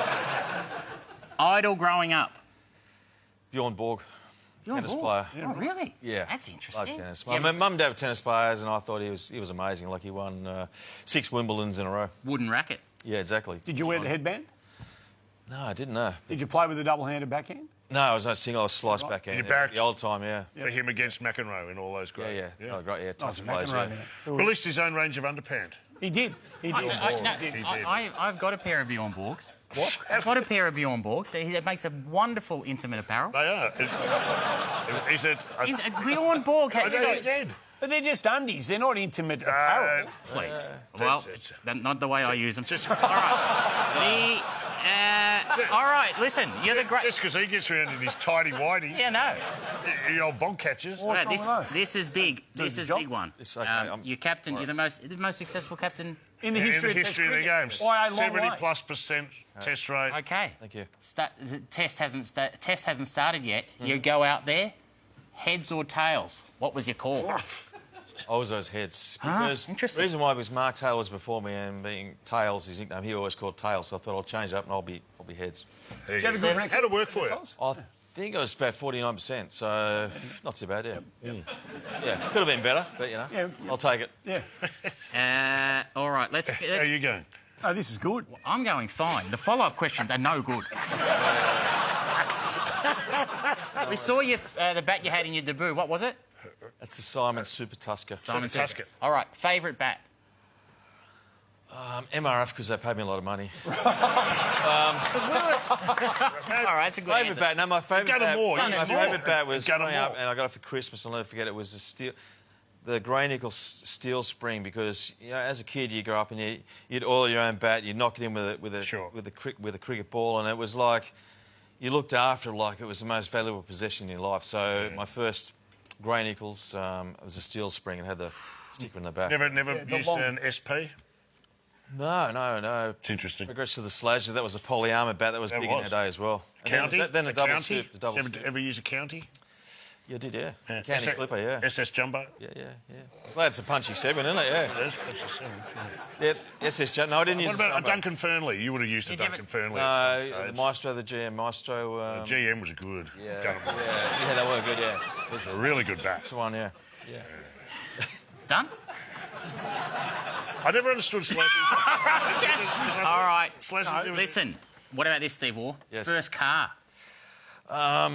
Idol growing up? Bjorn Borg. Tennis player. Oh, really? Yeah. That's interesting. Love tennis. My mum and dad were tennis players, and I thought he was amazing. Like, he won 6 Wimbledons in a row. Wooden racket? Yeah, exactly. Did you wear the headband? No, I didn't know. Did you play with a double-handed backhand? No, I was not single. I was sliced backhand. You backed the old time, yeah. For him against McEnroe in all those great. Yeah. Oh, great, yeah. Tons of McEnroe, players, yeah. Released his own range of underpants. He did. I've got a pair of Bjorn Borgs. What? I've got a pair of Bjorn Borgs. It makes a wonderful intimate apparel. They are. Is it... Bjorn Borg has... But they're just undies. They're not intimate apparel. Please. Well, not the way I use them. All right, listen. You're the great... Just because he gets around in his tidy whities. Yeah, no. The old bog catchers. This is big. This is a big one. You're captain. You're the most successful captain in the history of the games. 70+% test rate. Okay. Thank you. The test hasn't started yet. You go out there, heads or tails. What was your call? I was those heads. Because interesting. The reason why was Mark Taylor was before me, and being Tails, his nickname, he always called Tails. So I thought I'll change it up and I'll be heads. How'd it work for you? I think it was about 49%, so not too bad, yeah. Yeah, could have been better, but I'll take it. Yeah. All right, let's. How are you going? Oh, this is good. I'm going fine. The follow-up questions are no good. We saw you the bat you had in your debut. What was it? That's the Simon Super Tusker. Super Tusker. All right, favourite bat? MRF, because they paid me a lot of money. All right, that's a good favourite bat. No, my favourite bat was growing up, and I got it for Christmas. I'll never forget it. Was the Grey Nickel steel spring, because as a kid you grow up and you'd oil your own bat, you'd knock it in with a cricket ball, and it was like you looked after it like it was the most valuable possession in your life. So my first Grey Nichols was a steel spring and had the sticker in the back. Never used an SP? No. It's interesting. Progressed to the Sladger. That was a polyarmour bat that was big in the day as well. County? Then the double scoop. Ever use a County? Yeah, I did, yeah. County Clipper, yeah. SS Jumbo? Yeah. Well, it's a punchy 7, isn't it? Yeah. It is punchy 7. Yeah, SS Jumbo. No, I didn't use What about a Duncan Fernley? You would have used a Duncan Fernley. No, the Maestro, the GM Maestro. GM was good. Yeah, they were good, yeah. It was a really good bat. That's the one, yeah. Done? I never understood sledges. All right. Listen, what about this, Steve Waugh? Yes. First car? I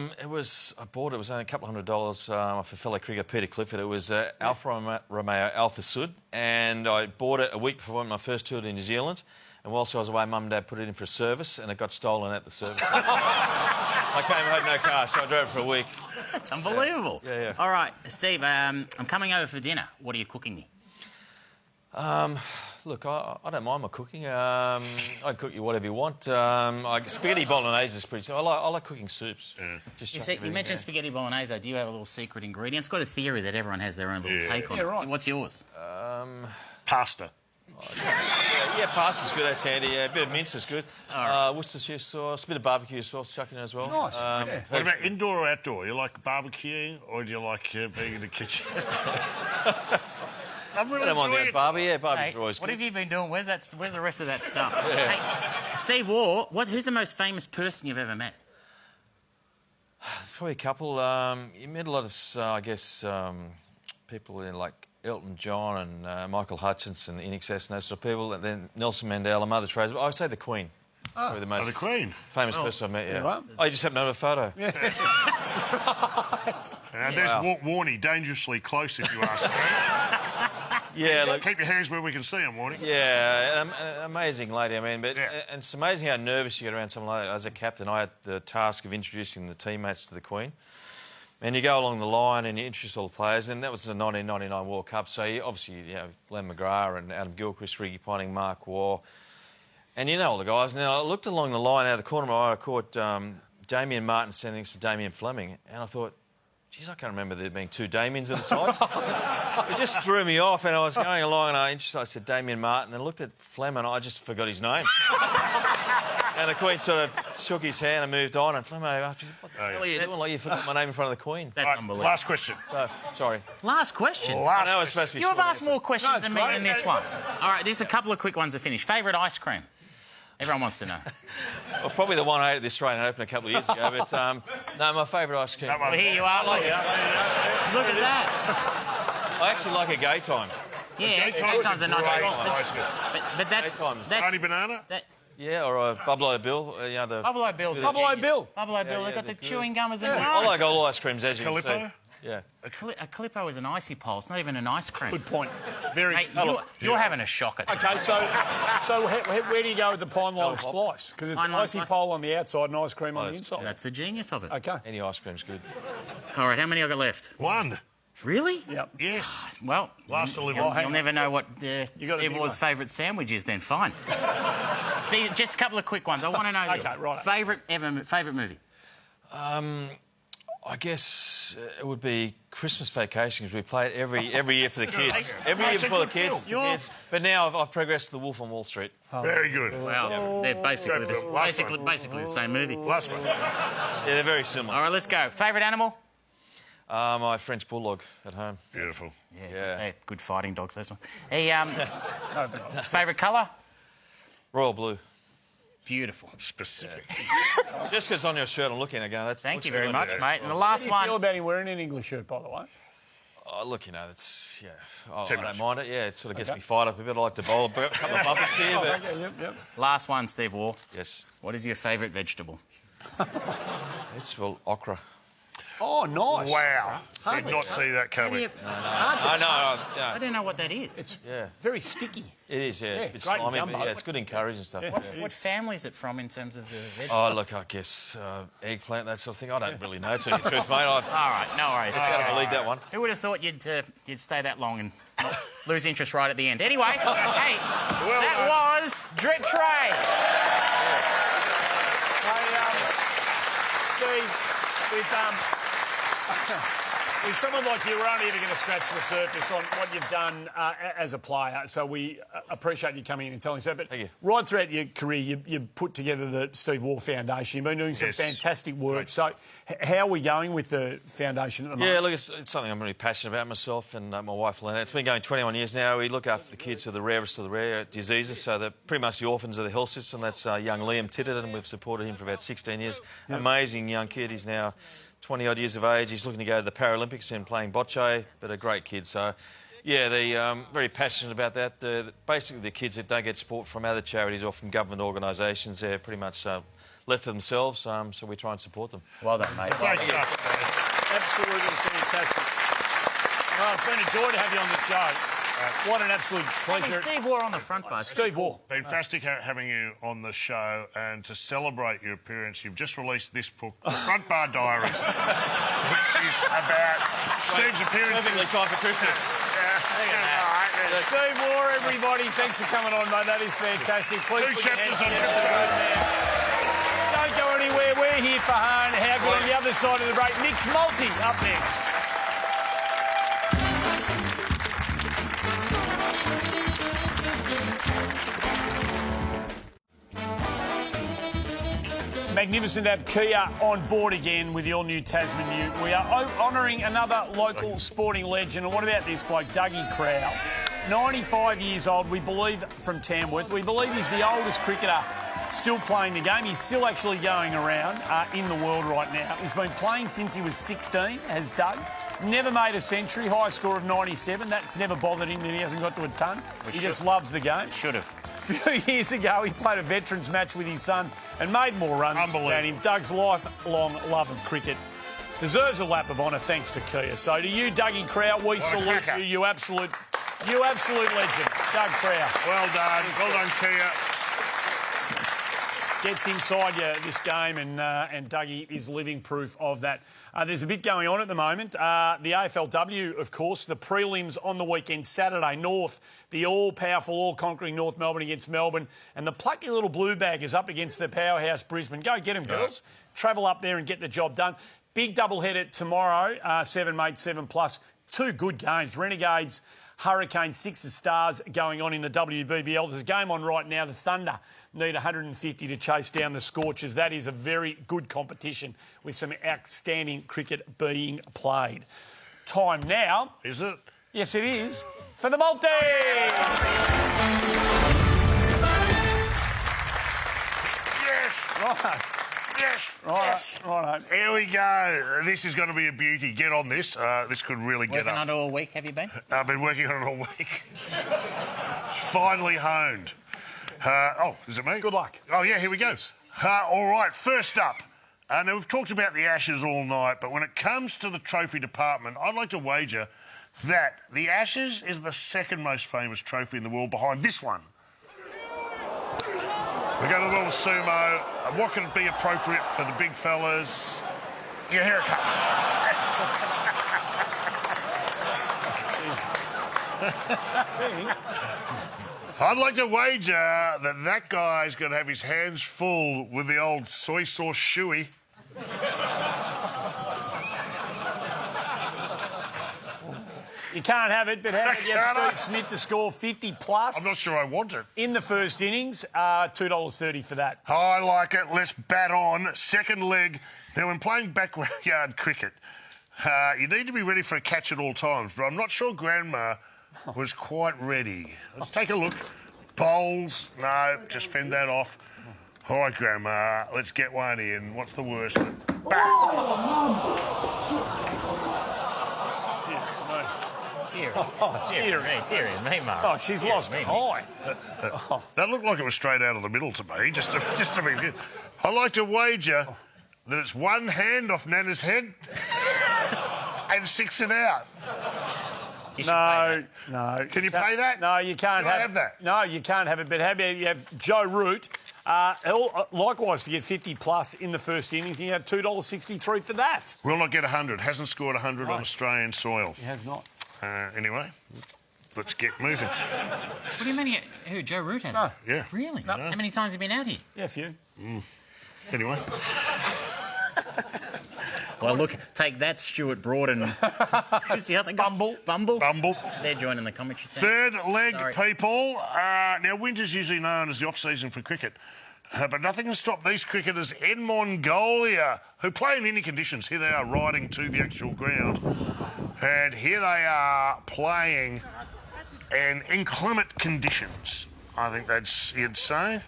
bought it was only a couple $100 off a fellow cricketer, Peter Clifford. It was Alfa Romeo Alfa Sud, and I bought it a week before my first tour to New Zealand. And whilst I was away, Mum and Dad put it in for a service, and it got stolen at the service. I came home, no car, so I drove it for a week. That's unbelievable. Yeah. All right, Steve, I'm coming over for dinner. What are you cooking me? Look, I don't mind my cooking. I can cook you whatever you want. Spaghetti bolognese is pretty simple. I like cooking soups. Yeah. You mentioned spaghetti bolognese. Do you have a little secret ingredient? It's got a theory that everyone has their own little take on it. Right. So what's yours? Pasta. Yeah, pasta's good. That's handy. Yeah, a bit of mince is good. Worcestershire sauce, a bit of barbecue sauce, chuck in as well. Nice. What about indoor or outdoor? You like barbecuing or do you like being in the kitchen? I'm really enjoying it. Barbecue's always good. What have you been doing? Where's the rest of that stuff? Hey, Steve Waugh, who's the most famous person you've ever met? Probably a couple. You met a lot of, I guess, people in like Elton John and Michael Hutchinson, INXS and those sort of people, and then Nelson Mandela, Mother Teresa. But I'd say the Queen. Probably the most the Queen. Famous person I've met, yeah. Right. I just happen to have a photo. Yeah. And there's Warnie, dangerously close, if you ask me. Yeah, look, keep your hands where we can see them, Warnie. Yeah, an amazing lady, I mean. But and it's amazing how nervous you get around someone like that. As a captain, I had the task of introducing the teammates to the Queen. And you go along the line and you introduce all the players, and that was the 1999 World Cup. So obviously, Glenn McGrath and Adam Gilchrist, Ricky Ponting, Mark Waugh, and you know all the guys. Now I looked along the line out of the corner of my eye, I caught Damien Martin standing next to Damien Fleming, and I thought, geez, I can't remember there being two Damiens on the side. It just threw me off, and I was going along, and I said Damien Martin, and I looked at Fleming, and I just forgot his name. And the Queen sort of shook his hand and moved on, and Fleming after, what the hell are you doing? Like you forgot my name in front of the Queen. That's unbelievable. Last question. Sorry. Last question? I know it's supposed to be You have short asked more questions than me in this one. All right, just a couple of quick ones to finish. Favourite ice cream? Everyone wants to know. Well, probably the one I ate at the Australian Open a couple of years ago, but no, my favourite ice cream. Well, here you are. Look at that. I actually like a gay time. Yeah, gay time's a nice one. But that's Honey banana? Yeah, or a Bubble Bill. The Bubble Bill. Bubble Bill. Bubble Bill. They've got the chewing gum as a I like all ice creams, as you can see. Yeah. A Calippo is an icy pole. It's not even an ice cream. Good point. Very. Mate, you're having a shocker. Okay, so where do you go with the pine line splice? Because it's icy pole on the outside and ice cream on the inside. That's the genius of it. Okay. Any ice cream's good. All right, how many I got left? One. Really? Yep. Yes. Well, last to live. You'll never know what Steve Waugh's favourite sandwich is. Then fine. Just a couple of quick ones. I want to know this. Okay, right. Favourite movie? I guess it would be Christmas Vacation, because we play it every year for the kids. Every year for the kids. But now I've progressed to The Wolf on Wall Street. Very good. Wow, they're basically the same movie. Last one. Yeah, they're very similar. All right, let's go. Favourite animal? My French bulldog at home. Beautiful. Yeah. Good fighting dogs, this one. Hey, favourite colour? Royal blue. Beautiful. Specific. Just because on your shirt I'm looking at going, that's... Thank you very much, mate. And the last one... How do you feel about him wearing an English shirt, by the way? Oh, look, it's... Yeah, I don't mind it. Yeah, it sort of gets me fired up a bit. I like to bowl a couple of bumpers here, but... Yep. Last one, Steve Waugh. Yes. What is your favourite vegetable? It's, okra. Oh, nice. Wow. Did not see that coming. I don't know what that is. It's very sticky. It is, yeah. It's a bit slimy, but it's good in curries and stuff. Yeah. What family is it from in terms of the vegetable? Oh, look, I guess eggplant, that sort of thing. I don't really know, to tell you the truth, mate. All right, no worries. Just got to lead that one. Who would have thought you'd stay that long and lose interest right at the end? Anyway, hey, that was Drit Tray. Steve, with someone like you, we're only ever going to scratch the surface on what you've done as a player, so we appreciate you coming in and telling us that. But right throughout your career, you put together the Steve Waugh Foundation. You've been doing some fantastic work. Right. So how are we going with the foundation at the moment? Yeah, look, it's something I'm really passionate about myself and my wife, Lena. It's been going 21 years now. We look after the kids with the rarest of the rare diseases, so they're pretty much the orphans of the health system. That's young Liam Titterton. We've supported him for about 16 years. Yep. Amazing young kid. He's now 20-odd years of age. He's looking to go to the Paralympics and playing bocce, but a great kid. So, yeah, they're very passionate about that. Basically, the kids that don't get support from other charities or from government organisations, they're pretty much left to themselves, so we try and support them. Well done, mate. Great stuff. Absolutely fantastic. Well, it's been a joy to have you on the show. What an absolute pleasure. Steve Waugh on the front bar. Steve Waugh. Fantastic having you on the show, and to celebrate your appearance, you've just released this book, The Front Bar Diaries, which is about Steve's appearances. Perfectly time for Christmas. Yeah. Steve Waugh, everybody. Thanks for coming on, mate. That is fantastic. Please put your hands together. Don't go anywhere. We're here for Hone. How good on the other side of the break. Nick's Multi up next. Magnificent to have Kia on board again with the all-new Tasman Ute. We are honouring another local sporting legend. And what about this bloke, Dougie Crowell? 95 years old, we believe, from Tamworth. We believe he's the oldest cricketer still playing the game. He's still actually going around in the world right now. He's been playing since he was 16, has Doug. Never made a century, high score of 97. That's never bothered him that he hasn't got to a ton. He just loves the game. Should have. A few years ago, he played a veterans match with his son and made more runs than him. Doug's lifelong love of cricket deserves a lap of honour thanks to Kia. So to you, Dougie Crowell, we salute you. You absolute legend, Doug Crowell. Well done. Well done, Kia. Gets inside you this game, and Dougie is living proof of that. There's a bit going on at the moment. The AFLW, of course, the prelims on the weekend, Saturday, North, the all-powerful, all-conquering North Melbourne against Melbourne, and the plucky little blue bag is up against the powerhouse Brisbane. Go get them, girls. Travel up there and get the job done. Big double-header tomorrow, 7 mate, 7 plus. Two good games. Renegades, Hurricanes, 6 stars going on in the WBBL. There's a game on right now. The Thunder need 150 to chase down the Scorchers. That is a very good competition with some outstanding cricket being played. Time now. Is it? Yes, it is. For the multi! Yes! Right. Yes! Right. Right. Here we go. This is going to be a beauty. Get on this. This could really get up. Working on it all week, have you been? I've been working on it all week. Finally honed. Is it me? Good luck. Oh, yeah, here we go. All right, first up. Now, we've talked about the Ashes all night, but when it comes to the trophy department, I'd like to wager that the Ashes is the second most famous trophy in the world behind this one. We go to the world of sumo. What can be appropriate for the big fellas? Yeah, here it comes. I'd like to wager that guy's going to have his hands full with the old soy sauce shoey. You can't have it, but how about you have Steve Smith to score 50 plus? I'm not sure I want it. In the first innings, $2.30 for that. I like it. Let's bat on. Second leg. Now, when playing backyard cricket, you need to be ready for a catch at all times, but I'm not sure Grandma was quite ready. Let's take a look. Bowls. No, just fend that off. All right, Grandma, let's get one in. What's the worst? Teary, me, Mark. Oh, she's lost it. That looked like it was straight out of the middle to me, just to be good. I'd like to wager that it's one hand off Nana's head and 6 it out. No. Can you pay that? No, you can't have that. No, you can't have it. But how about you have Joe Root, likewise, to get 50 plus in the first innings, and you have $2.63 for that. Will not get 100. Hasn't scored 100 on Australian soil. He has not. Anyway, let's get moving. What do you mean? Who? Joe Root has? No. Yeah. Really? No. How many times have you been out here? Yeah, a few. Anyway. Well, look, take that, Stuart Broad and who's the other guy? Bumble. They're joining the commentary team. Third leg, people. Now, winter's usually known as the off-season for cricket. But nothing can stop these cricketers in Mongolia, who play in any conditions. Here they are riding to the actual ground. And here they are playing in inclement conditions, I think you'd say.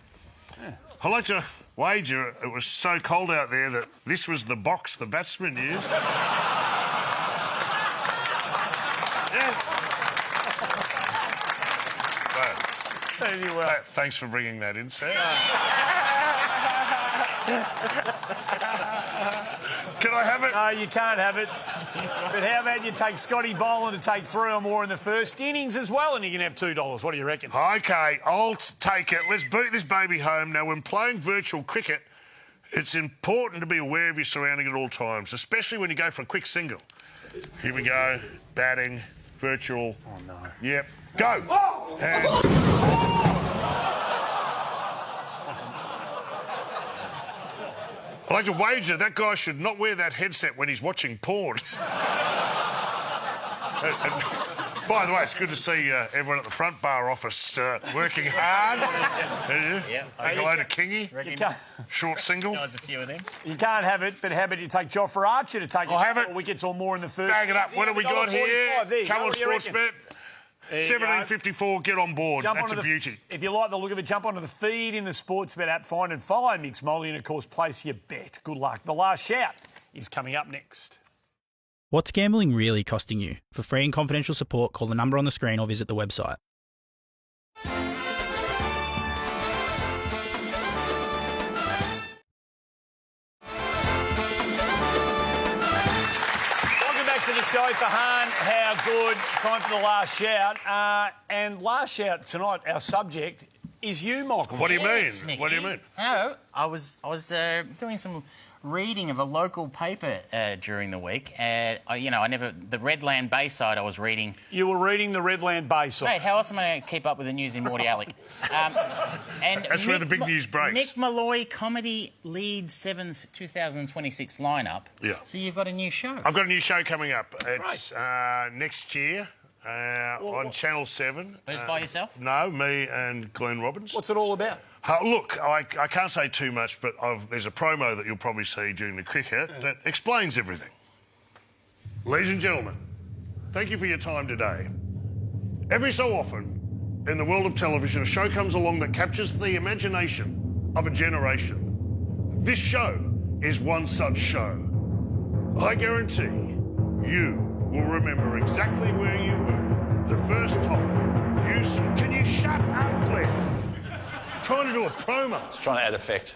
Yeah. I'd like to wager it was so cold out there that this was the box the batsman used. Thanks for bringing that in, sir. Can I have it? No, you can't have it. But how about you take Scotty Boland to take 3 or more in the first innings as well, and you can have $2. What do you reckon? OK, I'll take it. Let's boot this baby home. Now, when playing virtual cricket, it's important to be aware of your surrounding at all times, especially when you go for a quick single. Here we go, batting. virtual. Oh, no. Yep. Go! Oh! I'd like to wager that guy should not wear that headset when he's watching porn. And by the way, it's good to see everyone at the front bar office working hard. Yeah. Hello to Kingy. Short single. There's a few of them. You can't have it, but how about you take Jofra Archer to take I'll have it. wickets or more in the first? Bag it up. What have we got here? Colour Sports Bet. There you go. 17.54. Get on board. That's a beauty. If you like the look of it, jump onto the feed in the Sportsbet app, find and follow Mix Molly, and of course, place your bet. Good luck. The last shout is coming up next. What's gambling really costing you? For free and confidential support, call the number on the screen or visit the website. Welcome back to the show. Fahan, how good. Time for the last shout. And last shout tonight, our subject is you, Michael. What do you Yes, mean? Mickey. What do you mean? No, I was doing some reading of a local paper during the week. The Redland Bayside I was reading. You were reading the Redland Bayside. Mate, how else am I going to keep up with the news in Morty Alley? And That's where the big news breaks. Mick Malloy comedy leads Seven's 2026 lineup. Yeah. So you've got a new show. I've got a new show coming up. It's next year on Channel 7. Who's by yourself? No, me and Glenn Robbins. What's it all about? Look, I can't say too much, but there's a promo that you'll probably see during the cricket that explains everything. Ladies and gentlemen, thank you for your time today. Every so often, in the world of television, a show comes along that captures the imagination of a generation. This show is one such show. I guarantee you will remember exactly where you were the first time you saw... Can you shut up, Glenn? Trying to do a promo. It's trying to add effect.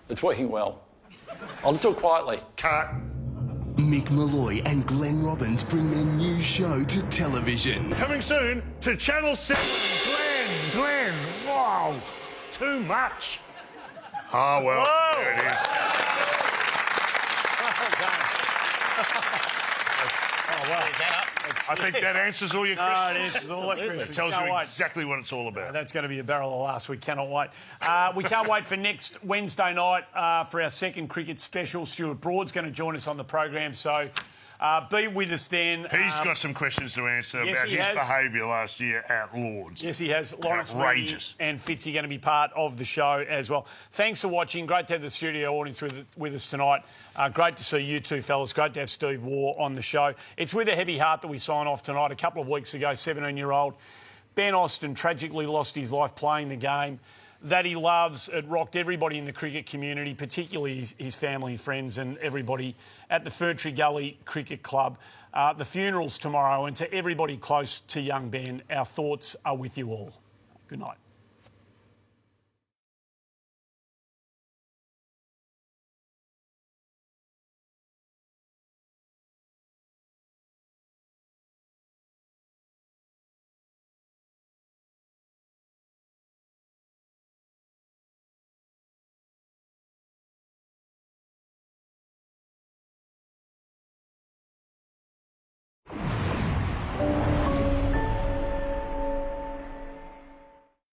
It's working well. I'll just do it quietly. Cut. Mick Malloy and Glenn Robbins bring their new show to television. Coming soon to Channel 7. Glenn, wow, too much. Oh, well, Whoa. there it is. Oh, well. Is that up? I think that answers all your questions. It answers all the questions. It tells Can't you wait. exactly what it's all about. That's going to be a barrel of laughs. We cannot wait. We can't wait for next Wednesday night for our second cricket special. Stuart Broad's going to join us on the program, so be with us then. He's got some questions to answer yes, about he his has. behaviour last year at Lords. Yes, he has. Lawrence Outrageous. Mooney and Fitzy going to be part of the show as well. Thanks for watching. Great to have the studio audience with us tonight. Great to see you two fellas. Great to have Steve Waugh on the show. It's with a heavy heart that we sign off tonight. A couple of weeks ago, 17-year-old Ben Austin tragically lost his life playing the game that he loves. It rocked everybody in the cricket community, particularly his family and friends and everybody at the Ferntree Gully Cricket Club. The funeral's tomorrow, and to everybody close to young Ben, our thoughts are with you all. Good night.